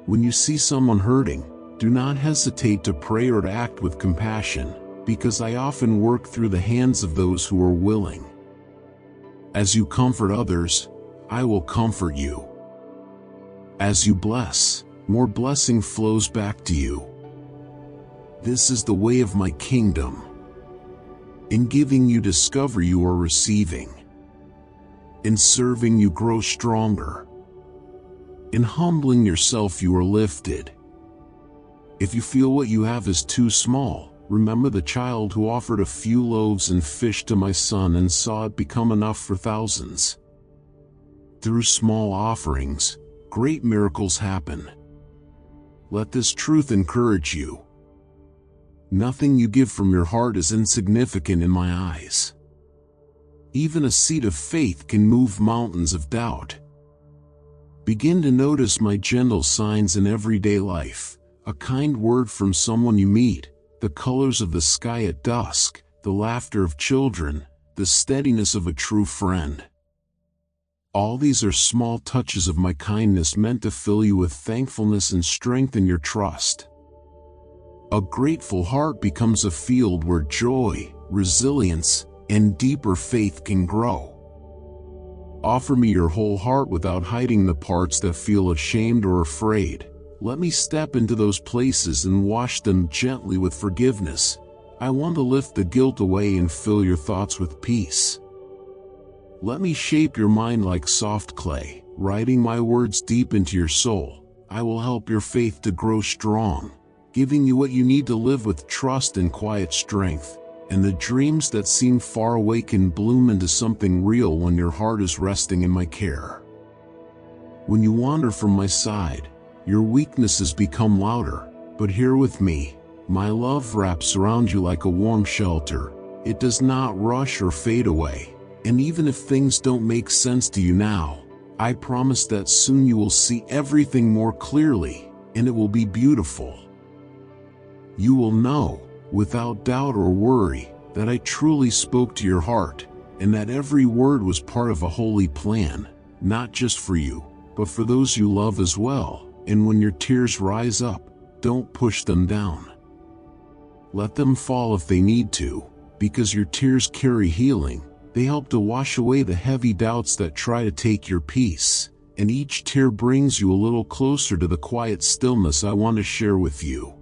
When you see someone hurting, do not hesitate to pray or to act with compassion, because I often work through the hands of those who are willing. As you comfort others, I will comfort you. As you bless, more blessing flows back to you. This is the way of my kingdom. In giving you discover you are receiving. In serving you grow stronger. In humbling yourself you are lifted. If you feel what you have is too small, remember the child who offered a few loaves and fish to my son and saw it become enough for thousands. Through small offerings, great miracles happen. Let this truth encourage you. Nothing you give from your heart is insignificant in my eyes. Even a seed of faith can move mountains of doubt. Begin to notice my gentle signs in everyday life, a kind word from someone you meet, the colors of the sky at dusk, the laughter of children, the steadiness of a true friend. All these are small touches of my kindness meant to fill you with thankfulness and strengthen your trust. A grateful heart becomes a field where joy, resilience, and deeper faith can grow. Offer me your whole heart without hiding the parts that feel ashamed or afraid. Let me step into those places and wash them gently with forgiveness. I want to lift the guilt away and fill your thoughts with peace. Let me shape your mind like soft clay, writing my words deep into your soul. I will help your faith to grow strong, giving you what you need to live with trust and quiet strength, and the dreams that seem far away can bloom into something real when your heart is resting in my care. When you wander from my side, your weaknesses become louder, but here with me, My love wraps around you like a warm shelter. It does not rush or fade away. And even if things don't make sense to you now, I promise that soon you will see everything more clearly, and it will be beautiful. You will know, without doubt or worry, that I truly spoke to your heart, and that every word was part of a holy plan, not just for you, but for those you love as well. And when your tears rise up, don't push them down. Let them fall if they need to, because your tears carry healing. They help to wash away the heavy doubts that try to take your peace, and each tear brings you a little closer to the quiet stillness I want to share with you.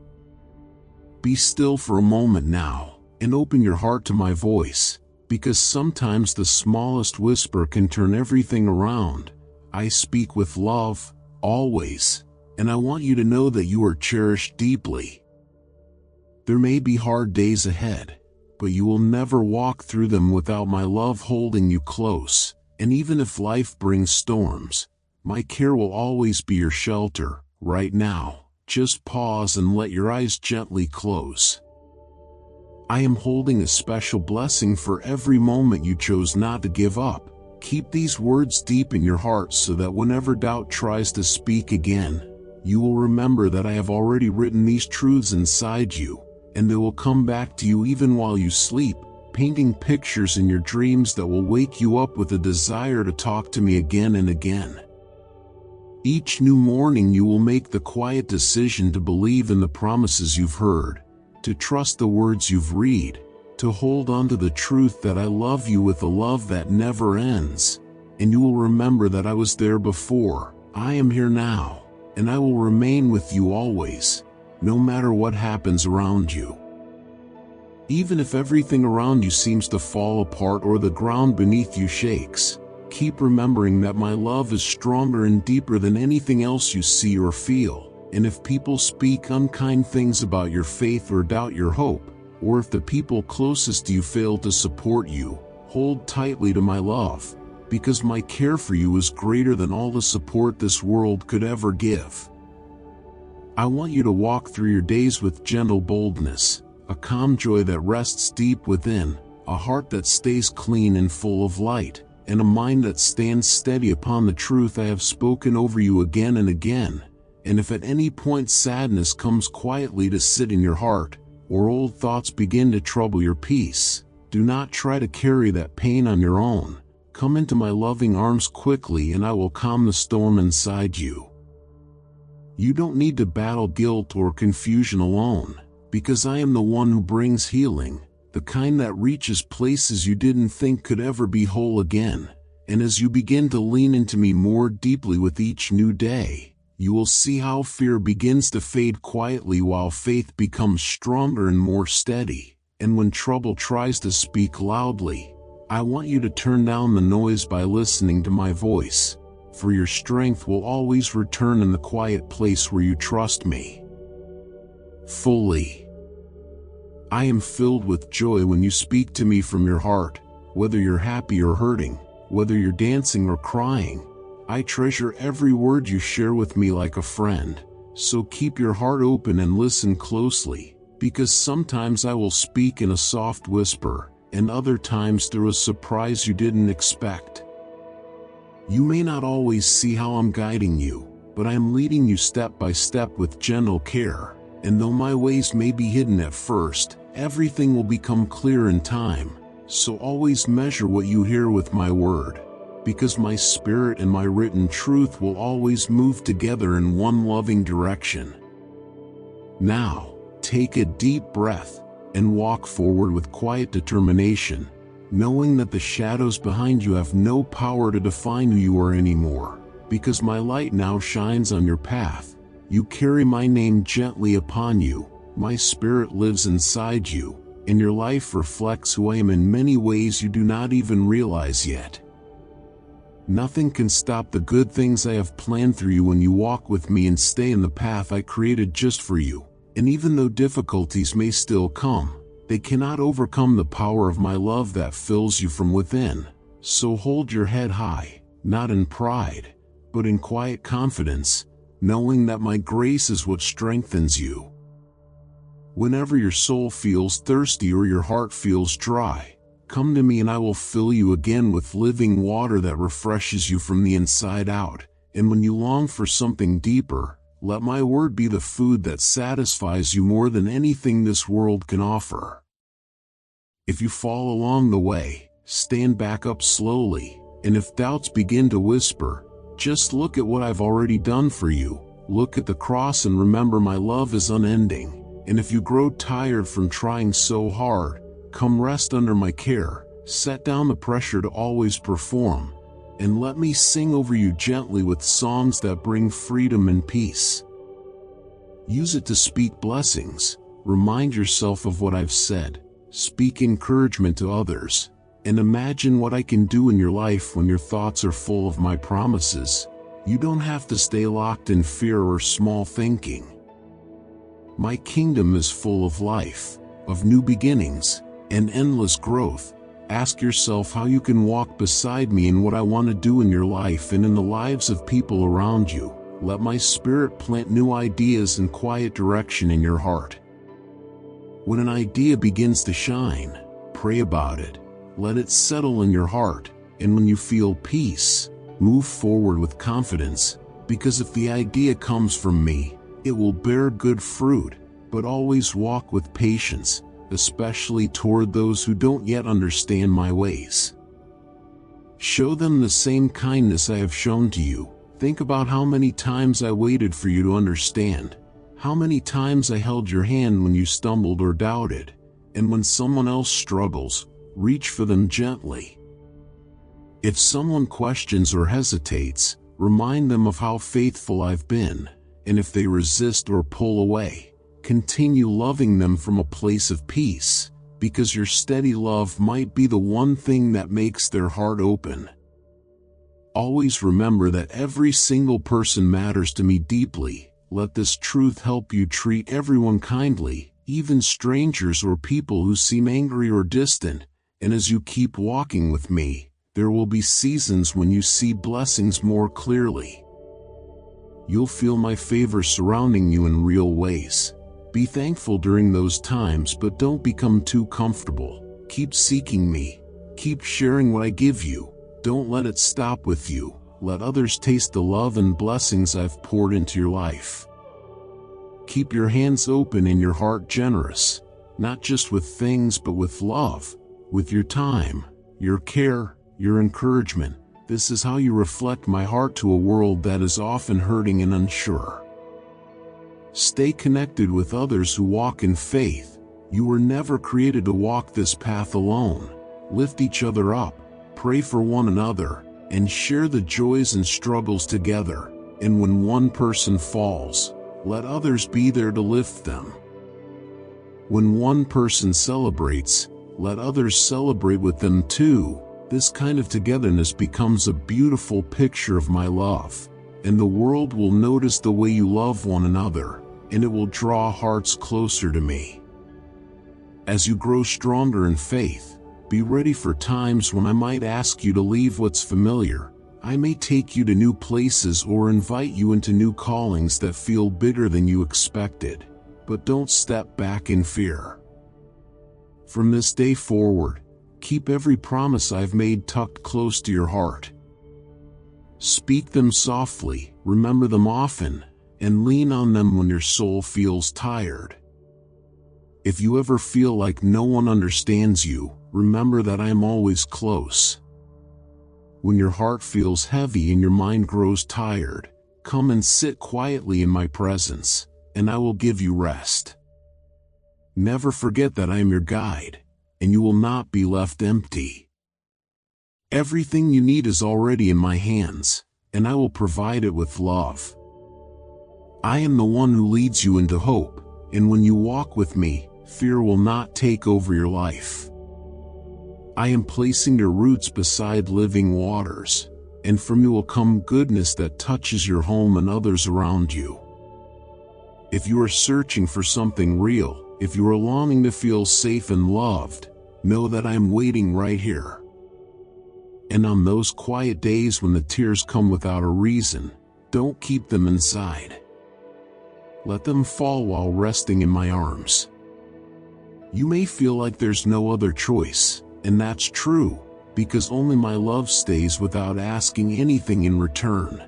Be still for a moment now, and open your heart to my voice, because sometimes the smallest whisper can turn everything around. I speak with love, always, and I want you to know that you are cherished deeply. There may be hard days ahead, but you will never walk through them without my love holding you close. And even if life brings storms, my care will always be your shelter. Right now, just pause and let your eyes gently close. I am holding a special blessing for every moment you chose not to give up. Keep these words deep in your heart so that whenever doubt tries to speak again, you will remember that I have already written these truths inside you, and they will come back to you even while you sleep, painting pictures in your dreams that will wake you up with a desire to talk to me again and again. Each new morning you will make the quiet decision to believe in the promises you've heard, to trust the words you've read, to hold on to the truth that I love you with a love that never ends, and you will remember that I was there before, I am here now, and I will remain with you always, no matter what happens around you. Even if everything around you seems to fall apart or the ground beneath you shakes, keep remembering that my love is stronger and deeper than anything else you see or feel. And if people speak unkind things about your faith or doubt your hope, or if the people closest to you fail to support you, hold tightly to my love, because my care for you is greater than all the support this world could ever give. I want you to walk through your days with gentle boldness, a calm joy that rests deep within, a heart that stays clean and full of light, and a mind that stands steady upon the truth I have spoken over you again and again. And if at any point sadness comes quietly to sit in your heart, or old thoughts begin to trouble your peace, do not try to carry that pain on your own. Come into my loving arms quickly and I will calm the storm inside you. You don't need to battle guilt or confusion alone, because I am the one who brings healing, the kind that reaches places you didn't think could ever be whole again. And as you begin to lean into me more deeply with each new day, you will see how fear begins to fade quietly while faith becomes stronger and more steady. And when trouble tries to speak loudly, I want you to turn down the noise by listening to my voice, for your strength will always return in the quiet place where you trust me fully. I am filled with joy when you speak to me from your heart, whether you're happy or hurting, whether you're dancing or crying. I treasure every word you share with me like a friend, so keep your heart open and listen closely, because sometimes I will speak in a soft whisper, and other times through a surprise you didn't expect. You may not always see how I'm guiding you, but I am leading you step by step with gentle care, and though my ways may be hidden at first, everything will become clear in time. So always measure what you hear with my word, because my spirit and my written truth will always move together in one loving direction. Now, take a deep breath and walk forward with quiet determination, knowing that the shadows behind you have no power to define who you are anymore, because my light now shines on your path. You carry my name gently upon you, my spirit lives inside you, and your life reflects who I am in many ways you do not even realize yet. Nothing can stop the good things I have planned for you when you walk with me and stay in the path I created just for you. And even though difficulties may still come, they cannot overcome the power of my love that fills you from within. So hold your head high, not in pride, but in quiet confidence, knowing that my grace is what strengthens you. Whenever your soul feels thirsty or your heart feels dry, come to me and I will fill you again with living water that refreshes you from the inside out. And when you long for something deeper, let my word be the food that satisfies you more than anything this world can offer. If you fall along the way, stand back up slowly, and if doubts begin to whisper, just look at what I've already done for you. Look at the cross and remember my love is unending. And if you grow tired from trying so hard, come rest under my care, set down the pressure to always perform, and let me sing over you gently with songs that bring freedom and peace. Use it to speak blessings, remind yourself of what I've said, speak encouragement to others, and imagine what I can do in your life when your thoughts are full of my promises. You don't have to stay locked in fear or small thinking. My kingdom is full of life, of new beginnings, and endless growth. Ask yourself how you can walk beside me in what I want to do in your life and in the lives of people around you. Let my spirit plant new ideas and quiet direction in your heart. When an idea begins to shine, pray about it. Let it settle in your heart, and when you feel peace, move forward with confidence, because if the idea comes from me, it will bear good fruit, but always walk with patience, especially toward those who don't yet understand my ways. Show them the same kindness I have shown to you. Think about how many times I waited for you to understand, how many times I held your hand when you stumbled or doubted, and when someone else struggles, reach for them gently. If someone questions or hesitates, remind them of how faithful I've been, and if they resist or pull away, continue loving them from a place of peace, because your steady love might be the one thing that makes their heart open. Always remember that every single person matters to me deeply. Let this truth help you treat everyone kindly, even strangers or people who seem angry or distant, and as you keep walking with me, there will be seasons when you see blessings more clearly. You'll feel my favor surrounding you in real ways. Be thankful during those times, but don't become too comfortable. Keep seeking me. Keep sharing what I give you. Don't let it stop with you. Let others taste the love and blessings I've poured into your life. Keep your hands open and your heart generous, not just with things but with love, with your time, your care, your encouragement. This is how you reflect my heart to a world that is often hurting and unsure. Stay connected with others who walk in faith. You were never created to walk this path alone. Lift each other up, pray for one another, and share the joys and struggles together. And when one person falls, let others be there to lift them. When one person celebrates, let others celebrate with them too. This kind of togetherness becomes a beautiful picture of my love, and the world will notice the way you love one another, and it will draw hearts closer to me. As you grow stronger in faith, be ready for times when I might ask you to leave what's familiar. I may take you to new places or invite you into new callings that feel bigger than you expected, but don't step back in fear. From this day forward, keep every promise I've made tucked close to your heart. Speak them softly, remember them often, and lean on them when your soul feels tired. If you ever feel like no one understands you, remember that I am always close. When your heart feels heavy and your mind grows tired, come and sit quietly in my presence, and I will give you rest. Never forget that I am your guide, and you will not be left empty. Everything you need is already in my hands, and I will provide it with love. I am the one who leads you into hope, and when you walk with me, fear will not take over your life. I am placing your roots beside living waters, and from you will come goodness that touches your home and others around you. If you are searching for something real, if you are longing to feel safe and loved, know that I am waiting right here. And on those quiet days when the tears come without a reason, don't keep them inside. Let them fall while resting in my arms. You may feel like there's no other choice, and that's true, because only my love stays without asking anything in return.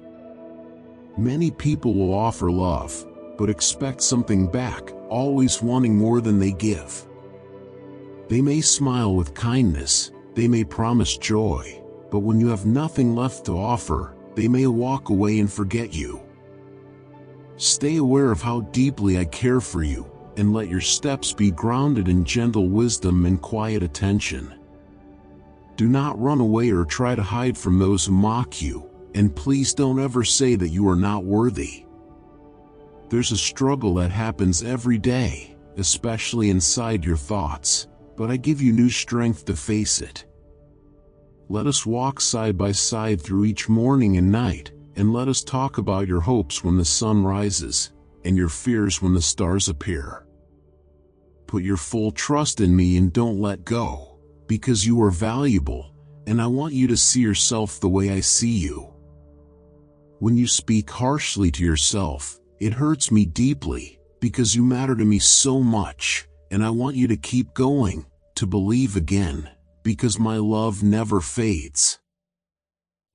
Many people will offer love, but expect something back, always wanting more than they give. They may smile with kindness, they may promise joy, but when you have nothing left to offer, they may walk away and forget you. Stay aware of how deeply I care for you, and let your steps be grounded in gentle wisdom and quiet attention. Do not run away or try to hide from those who mock you, and please don't ever say that you are not worthy. There's a struggle that happens every day, especially inside your thoughts, but I give you new strength to face it. Let us walk side by side through each morning and night, and let us talk about your hopes when the sun rises, and your fears when the stars appear. Put your full trust in me and don't let go, because you are valuable, and I want you to see yourself the way I see you. When you speak harshly to yourself, it hurts me deeply, because you matter to me so much, and I want you to keep going, to believe again, because my love never fades.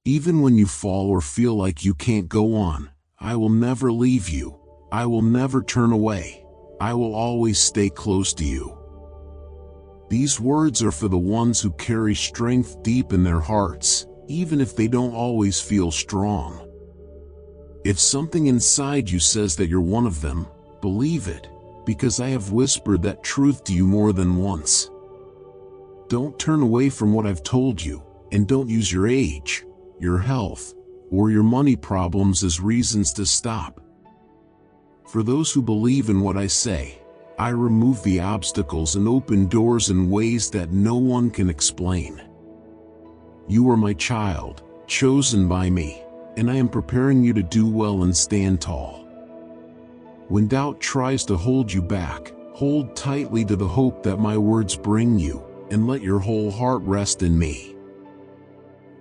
Even when you fall or feel like you can't go on, I will never leave you, I will never turn away, I will always stay close to you. These words are for the ones who carry strength deep in their hearts, even if they don't always feel strong. If something inside you says that you're one of them, believe it, because I have whispered that truth to you more than once. Don't turn away from what I've told you, and don't use your age, your health, or your money problems as reasons to stop. For those who believe in what I say, I remove the obstacles and open doors in ways that no one can explain. You are my child, chosen by me, and I am preparing you to do well and stand tall. When doubt tries to hold you back, hold tightly to the hope that my words bring you, and let your whole heart rest in me.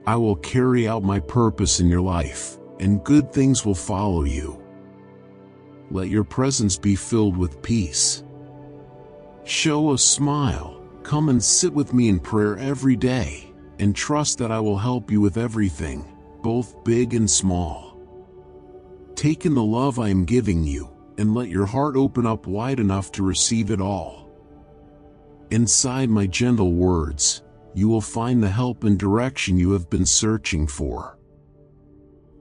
I will carry out my purpose in your life, and good things will follow you. Let your presence be filled with peace. Show a smile, come and sit with me in prayer every day, and trust that I will help you with everything, both big and small. Take in the love I am giving you, and let your heart open up wide enough to receive it all. Inside my gentle words, you will find the help and direction you have been searching for.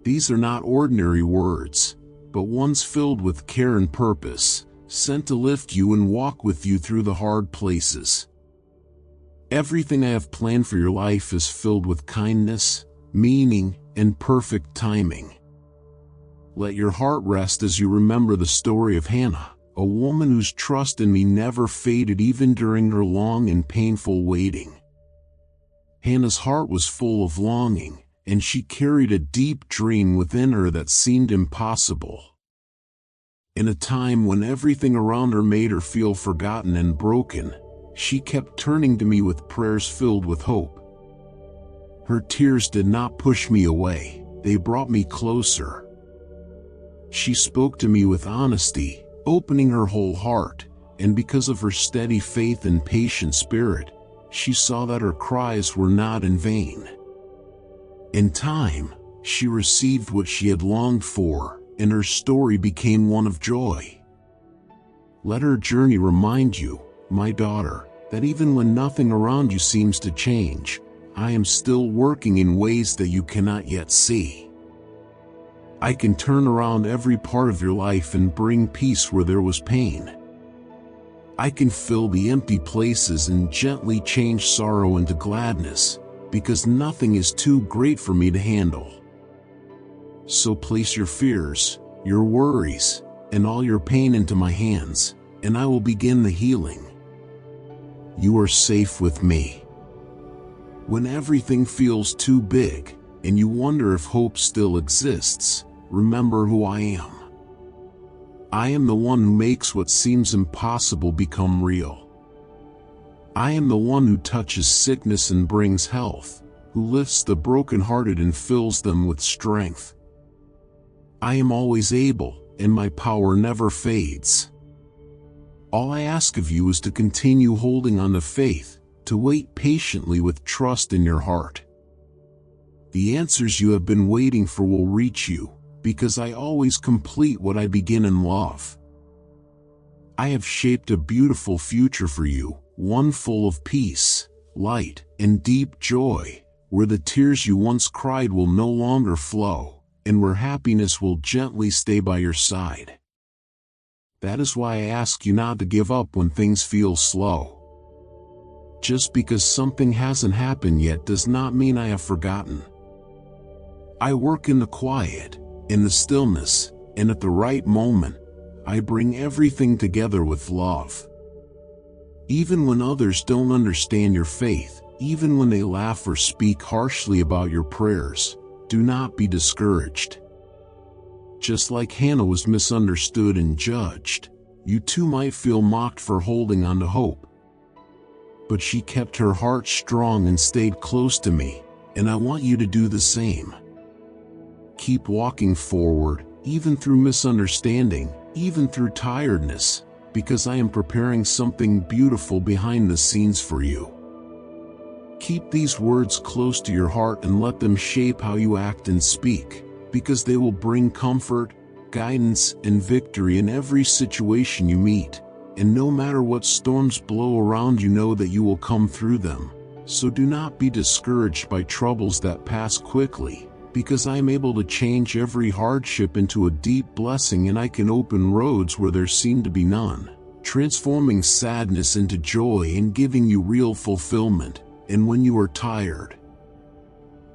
These are not ordinary words, but ones filled with care and purpose, sent to lift you and walk with you through the hard places. Everything I have planned for your life is filled with kindness, meaning, and perfect timing. Let your heart rest as you remember the story of Hannah, a woman whose trust in me never faded even during her long and painful waiting. Hannah's heart was full of longing, and she carried a deep dream within her that seemed impossible. In a time when everything around her made her feel forgotten and broken, she kept turning to me with prayers filled with hope. Her tears did not push me away, they brought me closer. She spoke to me with honesty, opening her whole heart, and because of her steady faith and patient spirit, she saw that her cries were not in vain. In time, she received what she had longed for, and her story became one of joy. Let her journey remind you, my daughter, that even when nothing around you seems to change, I am still working in ways that you cannot yet see. I can turn around every part of your life and bring peace where there was pain. I can fill the empty places and gently change sorrow into gladness, because nothing is too great for me to handle. So place your fears, your worries, and all your pain into my hands, and I will begin the healing. You are safe with me. When everything feels too big, and you wonder if hope still exists, remember who I am. I am the one who makes what seems impossible become real. I am the one who touches sickness and brings health, who lifts the brokenhearted and fills them with strength. I am always able, and my power never fades. All I ask of you is to continue holding on to faith, to wait patiently with trust in your heart. The answers you have been waiting for will reach you, because I always complete what I begin in love. I have shaped a beautiful future for you, one full of peace, light, and deep joy, where the tears you once cried will no longer flow, and where happiness will gently stay by your side. That is why I ask you not to give up when things feel slow. Just because something hasn't happened yet does not mean I have forgotten. I work in the quiet, in the stillness, and at the right moment, I bring everything together with love. Even when others don't understand your faith, even when they laugh or speak harshly about your prayers, do not be discouraged. Just like Hannah was misunderstood and judged, you too might feel mocked for holding on to hope. But she kept her heart strong and stayed close to me, and I want you to do the same. Keep walking forward, even through misunderstanding, even through tiredness, because I am preparing something beautiful behind the scenes for you. Keep these words close to your heart and let them shape how you act and speak, because they will bring comfort, guidance, and victory in every situation you meet. And no matter what storms blow around you, know that you will come through them. So do not be discouraged by troubles that pass quickly, because I am able to change every hardship into a deep blessing, and I can open roads where there seem to be none, transforming sadness into joy and giving you real fulfillment. And when you are tired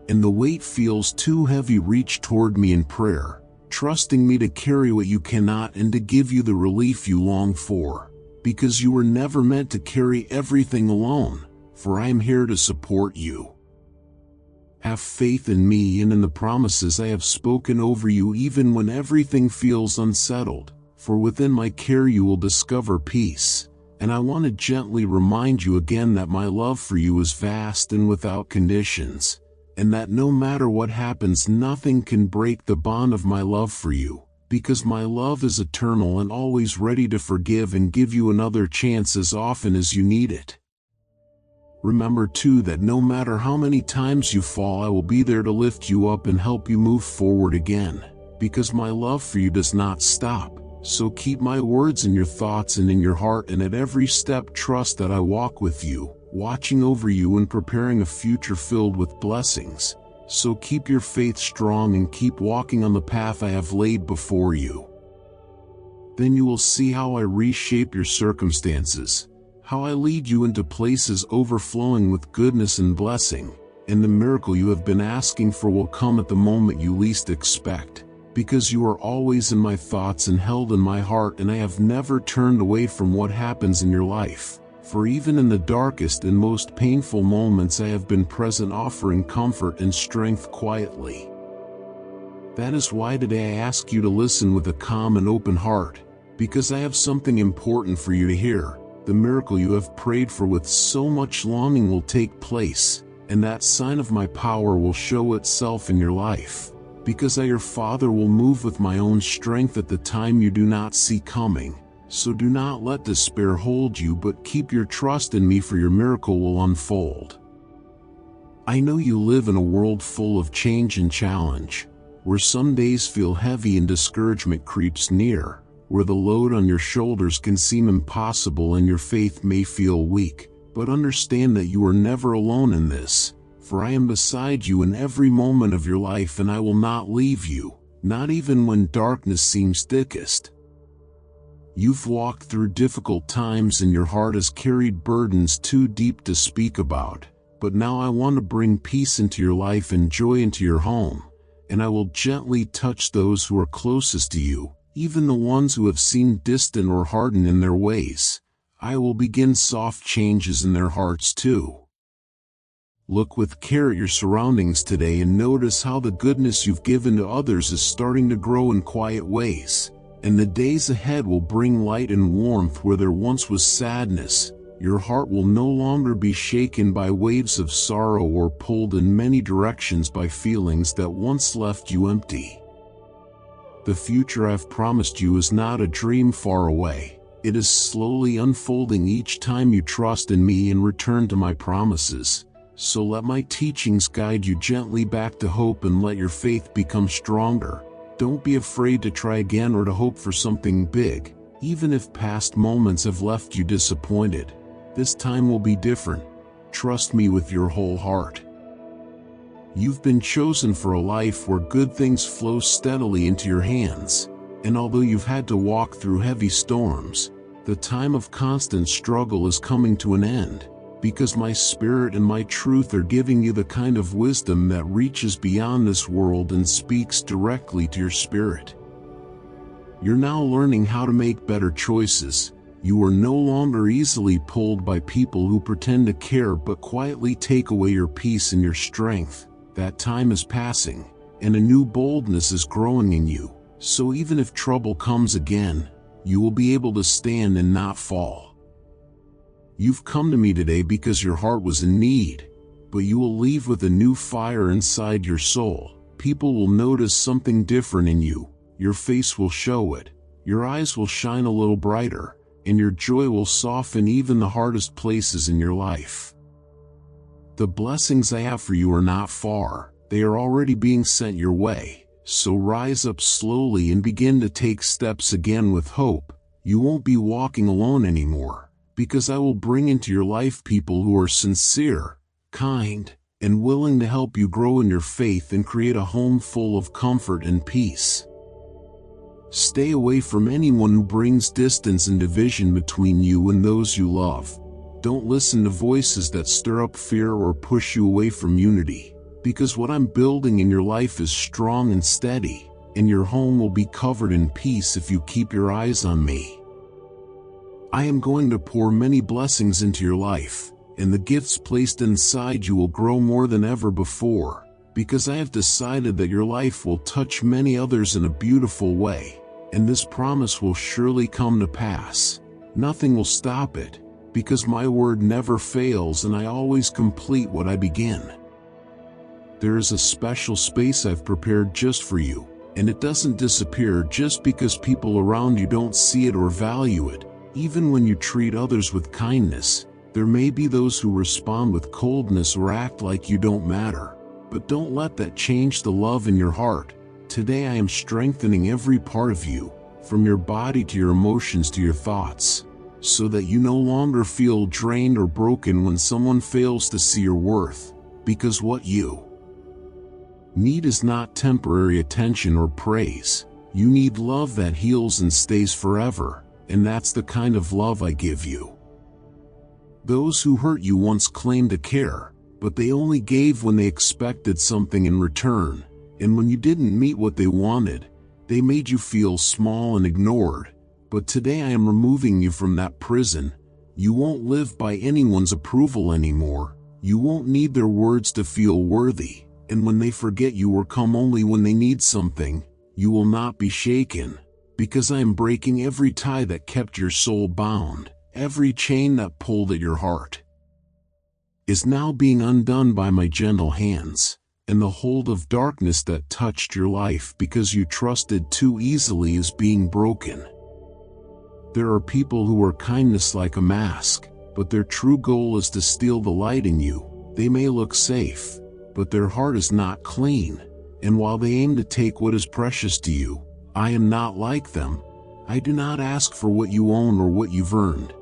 and the weight feels too heavy, reach toward me in prayer, trusting me to carry what you cannot and to give you the relief you long for, because you were never meant to carry everything alone, for I am here to support you. Have faith in me and in the promises I have spoken over you, even when everything feels unsettled, for within my care you will discover peace. And I want to gently remind you again that my love for you is vast and without conditions, and that no matter what happens, nothing can break the bond of my love for you, because my love is eternal and always ready to forgive and give you another chance as often as you need it. Remember too that no matter how many times you fall, I will be there to lift you up and help you move forward again, because my love for you does not stop. So keep my words in your thoughts and in your heart, and at every step trust that I walk with you, watching over you and preparing a future filled with blessings. So keep your faith strong and keep walking on the path I have laid before you. Then you will see how I reshape your circumstances, how I lead you into places overflowing with goodness and blessing, and the miracle you have been asking for will come at the moment you least expect. Because you are always in my thoughts and held in my heart, and I have never turned away from what happens in your life. For even in the darkest and most painful moments I have been present, offering comfort and strength quietly. That is why today I ask you to listen with a calm and open heart, because I have something important for you to hear. The miracle you have prayed for with so much longing will take place, and that sign of my power will show itself in your life. Because I, your Father, will move with my own strength at the time you do not see coming. So do not let despair hold you, but keep your trust in me, for your miracle will unfold. I know you live in a world full of change and challenge, where some days feel heavy and discouragement creeps near, where the load on your shoulders can seem impossible and your faith may feel weak. But understand that you are never alone in this. For I am beside you in every moment of your life, and I will not leave you, not even when darkness seems thickest. You've walked through difficult times and your heart has carried burdens too deep to speak about, but now I want to bring peace into your life and joy into your home, and I will gently touch those who are closest to you, even the ones who have seemed distant or hardened in their ways. I will begin soft changes in their hearts too. Look with care at your surroundings today and notice how the goodness you've given to others is starting to grow in quiet ways. And the days ahead will bring light and warmth where there once was sadness. Your heart will no longer be shaken by waves of sorrow or pulled in many directions by feelings that once left you empty. The future I've promised you is not a dream far away, It is slowly unfolding each time you trust in me and return to my promises. So let my teachings guide you gently back to hope and let your faith become stronger. Don't be afraid to try again or to hope for something big, even if past moments have left you disappointed. This time will be different. Trust me with your whole heart. You've been chosen for a life where good things flow steadily into your hands. And although you've had to walk through heavy storms, the time of constant struggle is coming to an end, because my spirit and my truth are giving you the kind of wisdom that reaches beyond this world and speaks directly to your spirit. You're now learning how to make better choices. You are no longer easily pulled by people who pretend to care but quietly take away your peace and your strength. That time is passing, and a new boldness is growing in you. So even if trouble comes again, you will be able to stand and not fall. You've come to me today because your heart was in need, but you will leave with a new fire inside your soul. People will notice something different in you. Your face will show it. Your eyes will shine a little brighter, and your joy will soften even the hardest places in your life. The blessings I have for you are not far. They are already being sent your way. So rise up slowly and begin to take steps again with hope. You won't be walking alone anymore, because I will bring into your life people who are sincere, kind, and willing to help you grow in your faith and create a home full of comfort and peace. Stay away from anyone who brings distance and division between you and those you love. Don't listen to voices that stir up fear or push you away from unity. Because what I'm building in your life is strong and steady, and your home will be covered in peace if you keep your eyes on me. I am going to pour many blessings into your life, and the gifts placed inside you will grow more than ever before, because I have decided that your life will touch many others in a beautiful way, and this promise will surely come to pass. Nothing will stop it, because my word never fails and I always complete what I begin. There is a special space I've prepared just for you, and it doesn't disappear just because people around you don't see it or value it. Even when you treat others with kindness, there may be those who respond with coldness or act like you don't matter. But don't let that change the love in your heart. Today I am strengthening every part of you, from your body to your emotions to your thoughts, so that you no longer feel drained or broken when someone fails to see your worth, because what you need is not temporary attention or praise. You need love that heals and stays forever, and that's the kind of love I give you. Those who hurt you once claimed to care, but they only gave when they expected something in return, and when you didn't meet what they wanted, they made you feel small and ignored. But today I am removing you from that prison. You won't live by anyone's approval anymore. You won't need their words to feel worthy. And when they forget you or come only when they need something, you will not be shaken, because I am breaking every tie that kept your soul bound. Every chain that pulled at your heart is now being undone by my gentle hands, and the hold of darkness that touched your life because you trusted too easily is being broken. There are people who wear kindness like a mask, but their true goal is to steal the light in you. They may look safe, but their heart is not clean, and while they aim to take what is precious to you, I am not like them. I do not ask for what you own or what you've earned.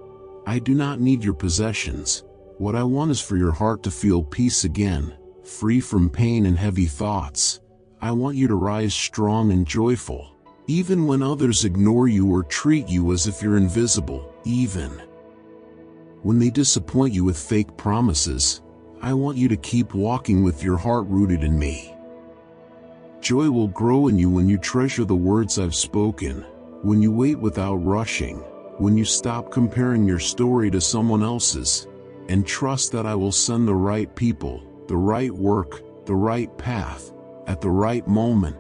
I do not need your possessions. What I want is for your heart to feel peace again, free from pain and heavy thoughts. I want you to rise strong and joyful, even when others ignore you or treat you as if you're invisible. Even when they disappoint you with fake promises, I want you to keep walking with your heart rooted in me. Joy will grow in you when you treasure the words I've spoken, when you wait without rushing, when you stop comparing your story to someone else's, and trust that I will send the right people, the right work, the right path, at the right moment.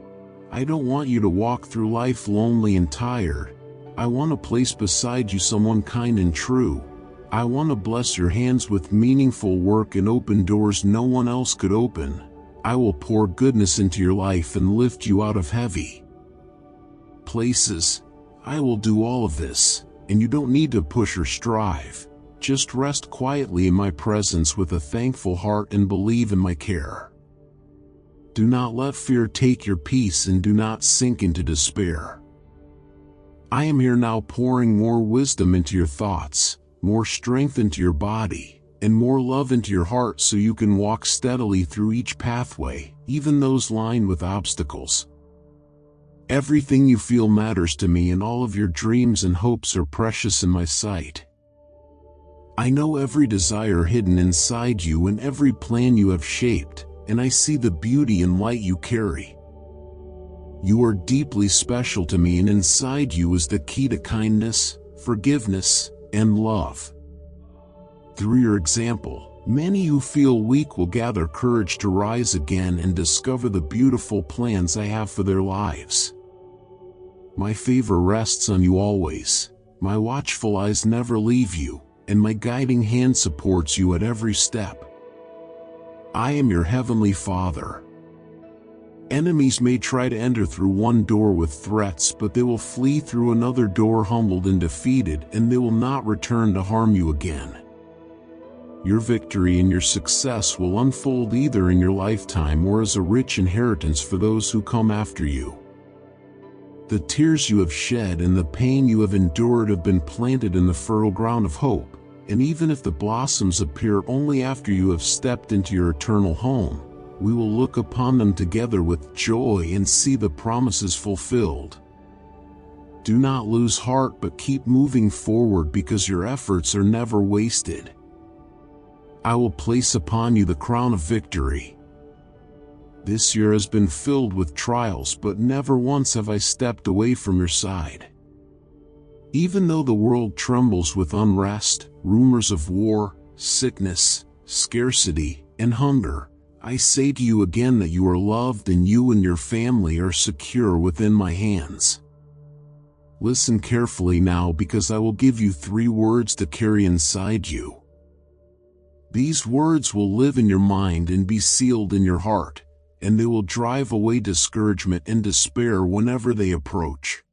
I don't want you to walk through life lonely and tired. I want to place beside you someone kind and true. I want to bless your hands with meaningful work and open doors no one else could open. I will pour goodness into your life and lift you out of heavy places. I will do all of this, and you don't need to push or strive. Just rest quietly in my presence with a thankful heart and believe in my care. Do not let fear take your peace and do not sink into despair. I am here now pouring more wisdom into your thoughts, more strength into your body, and more love into your heart so you can walk steadily through each pathway, even those lined with obstacles. Everything you feel matters to me, and all of your dreams and hopes are precious in my sight. I know every desire hidden inside you and every plan you have shaped, and I see the beauty and light you carry. You are deeply special to me, and inside you is the key to kindness, forgiveness, and love. Through your example, many who feel weak will gather courage to rise again and discover the beautiful plans I have for their lives. My favor rests on you always. My watchful eyes never leave you, and my guiding hand supports you at every step. I am your heavenly Father. Enemies may try to enter through one door with threats, but they will flee through another door humbled and defeated, and they will not return to harm you again. Your victory and your success will unfold either in your lifetime or as a rich inheritance for those who come after you. The tears you have shed and the pain you have endured have been planted in the fertile ground of hope, and even if the blossoms appear only after you have stepped into your eternal home, we will look upon them together with joy and see the promises fulfilled. Do not lose heart, but keep moving forward, because your efforts are never wasted. I will place upon you the crown of victory. This year has been filled with trials, but never once have I stepped away from your side. Even though the world trembles with unrest, rumors of war, sickness, scarcity, and hunger, I say to you again that you are loved and you and your family are secure within my hands. Listen carefully now, because I will give you 3 words to carry inside you. These words will live in your mind and be sealed in your heart, and they will drive away discouragement and despair whenever they approach.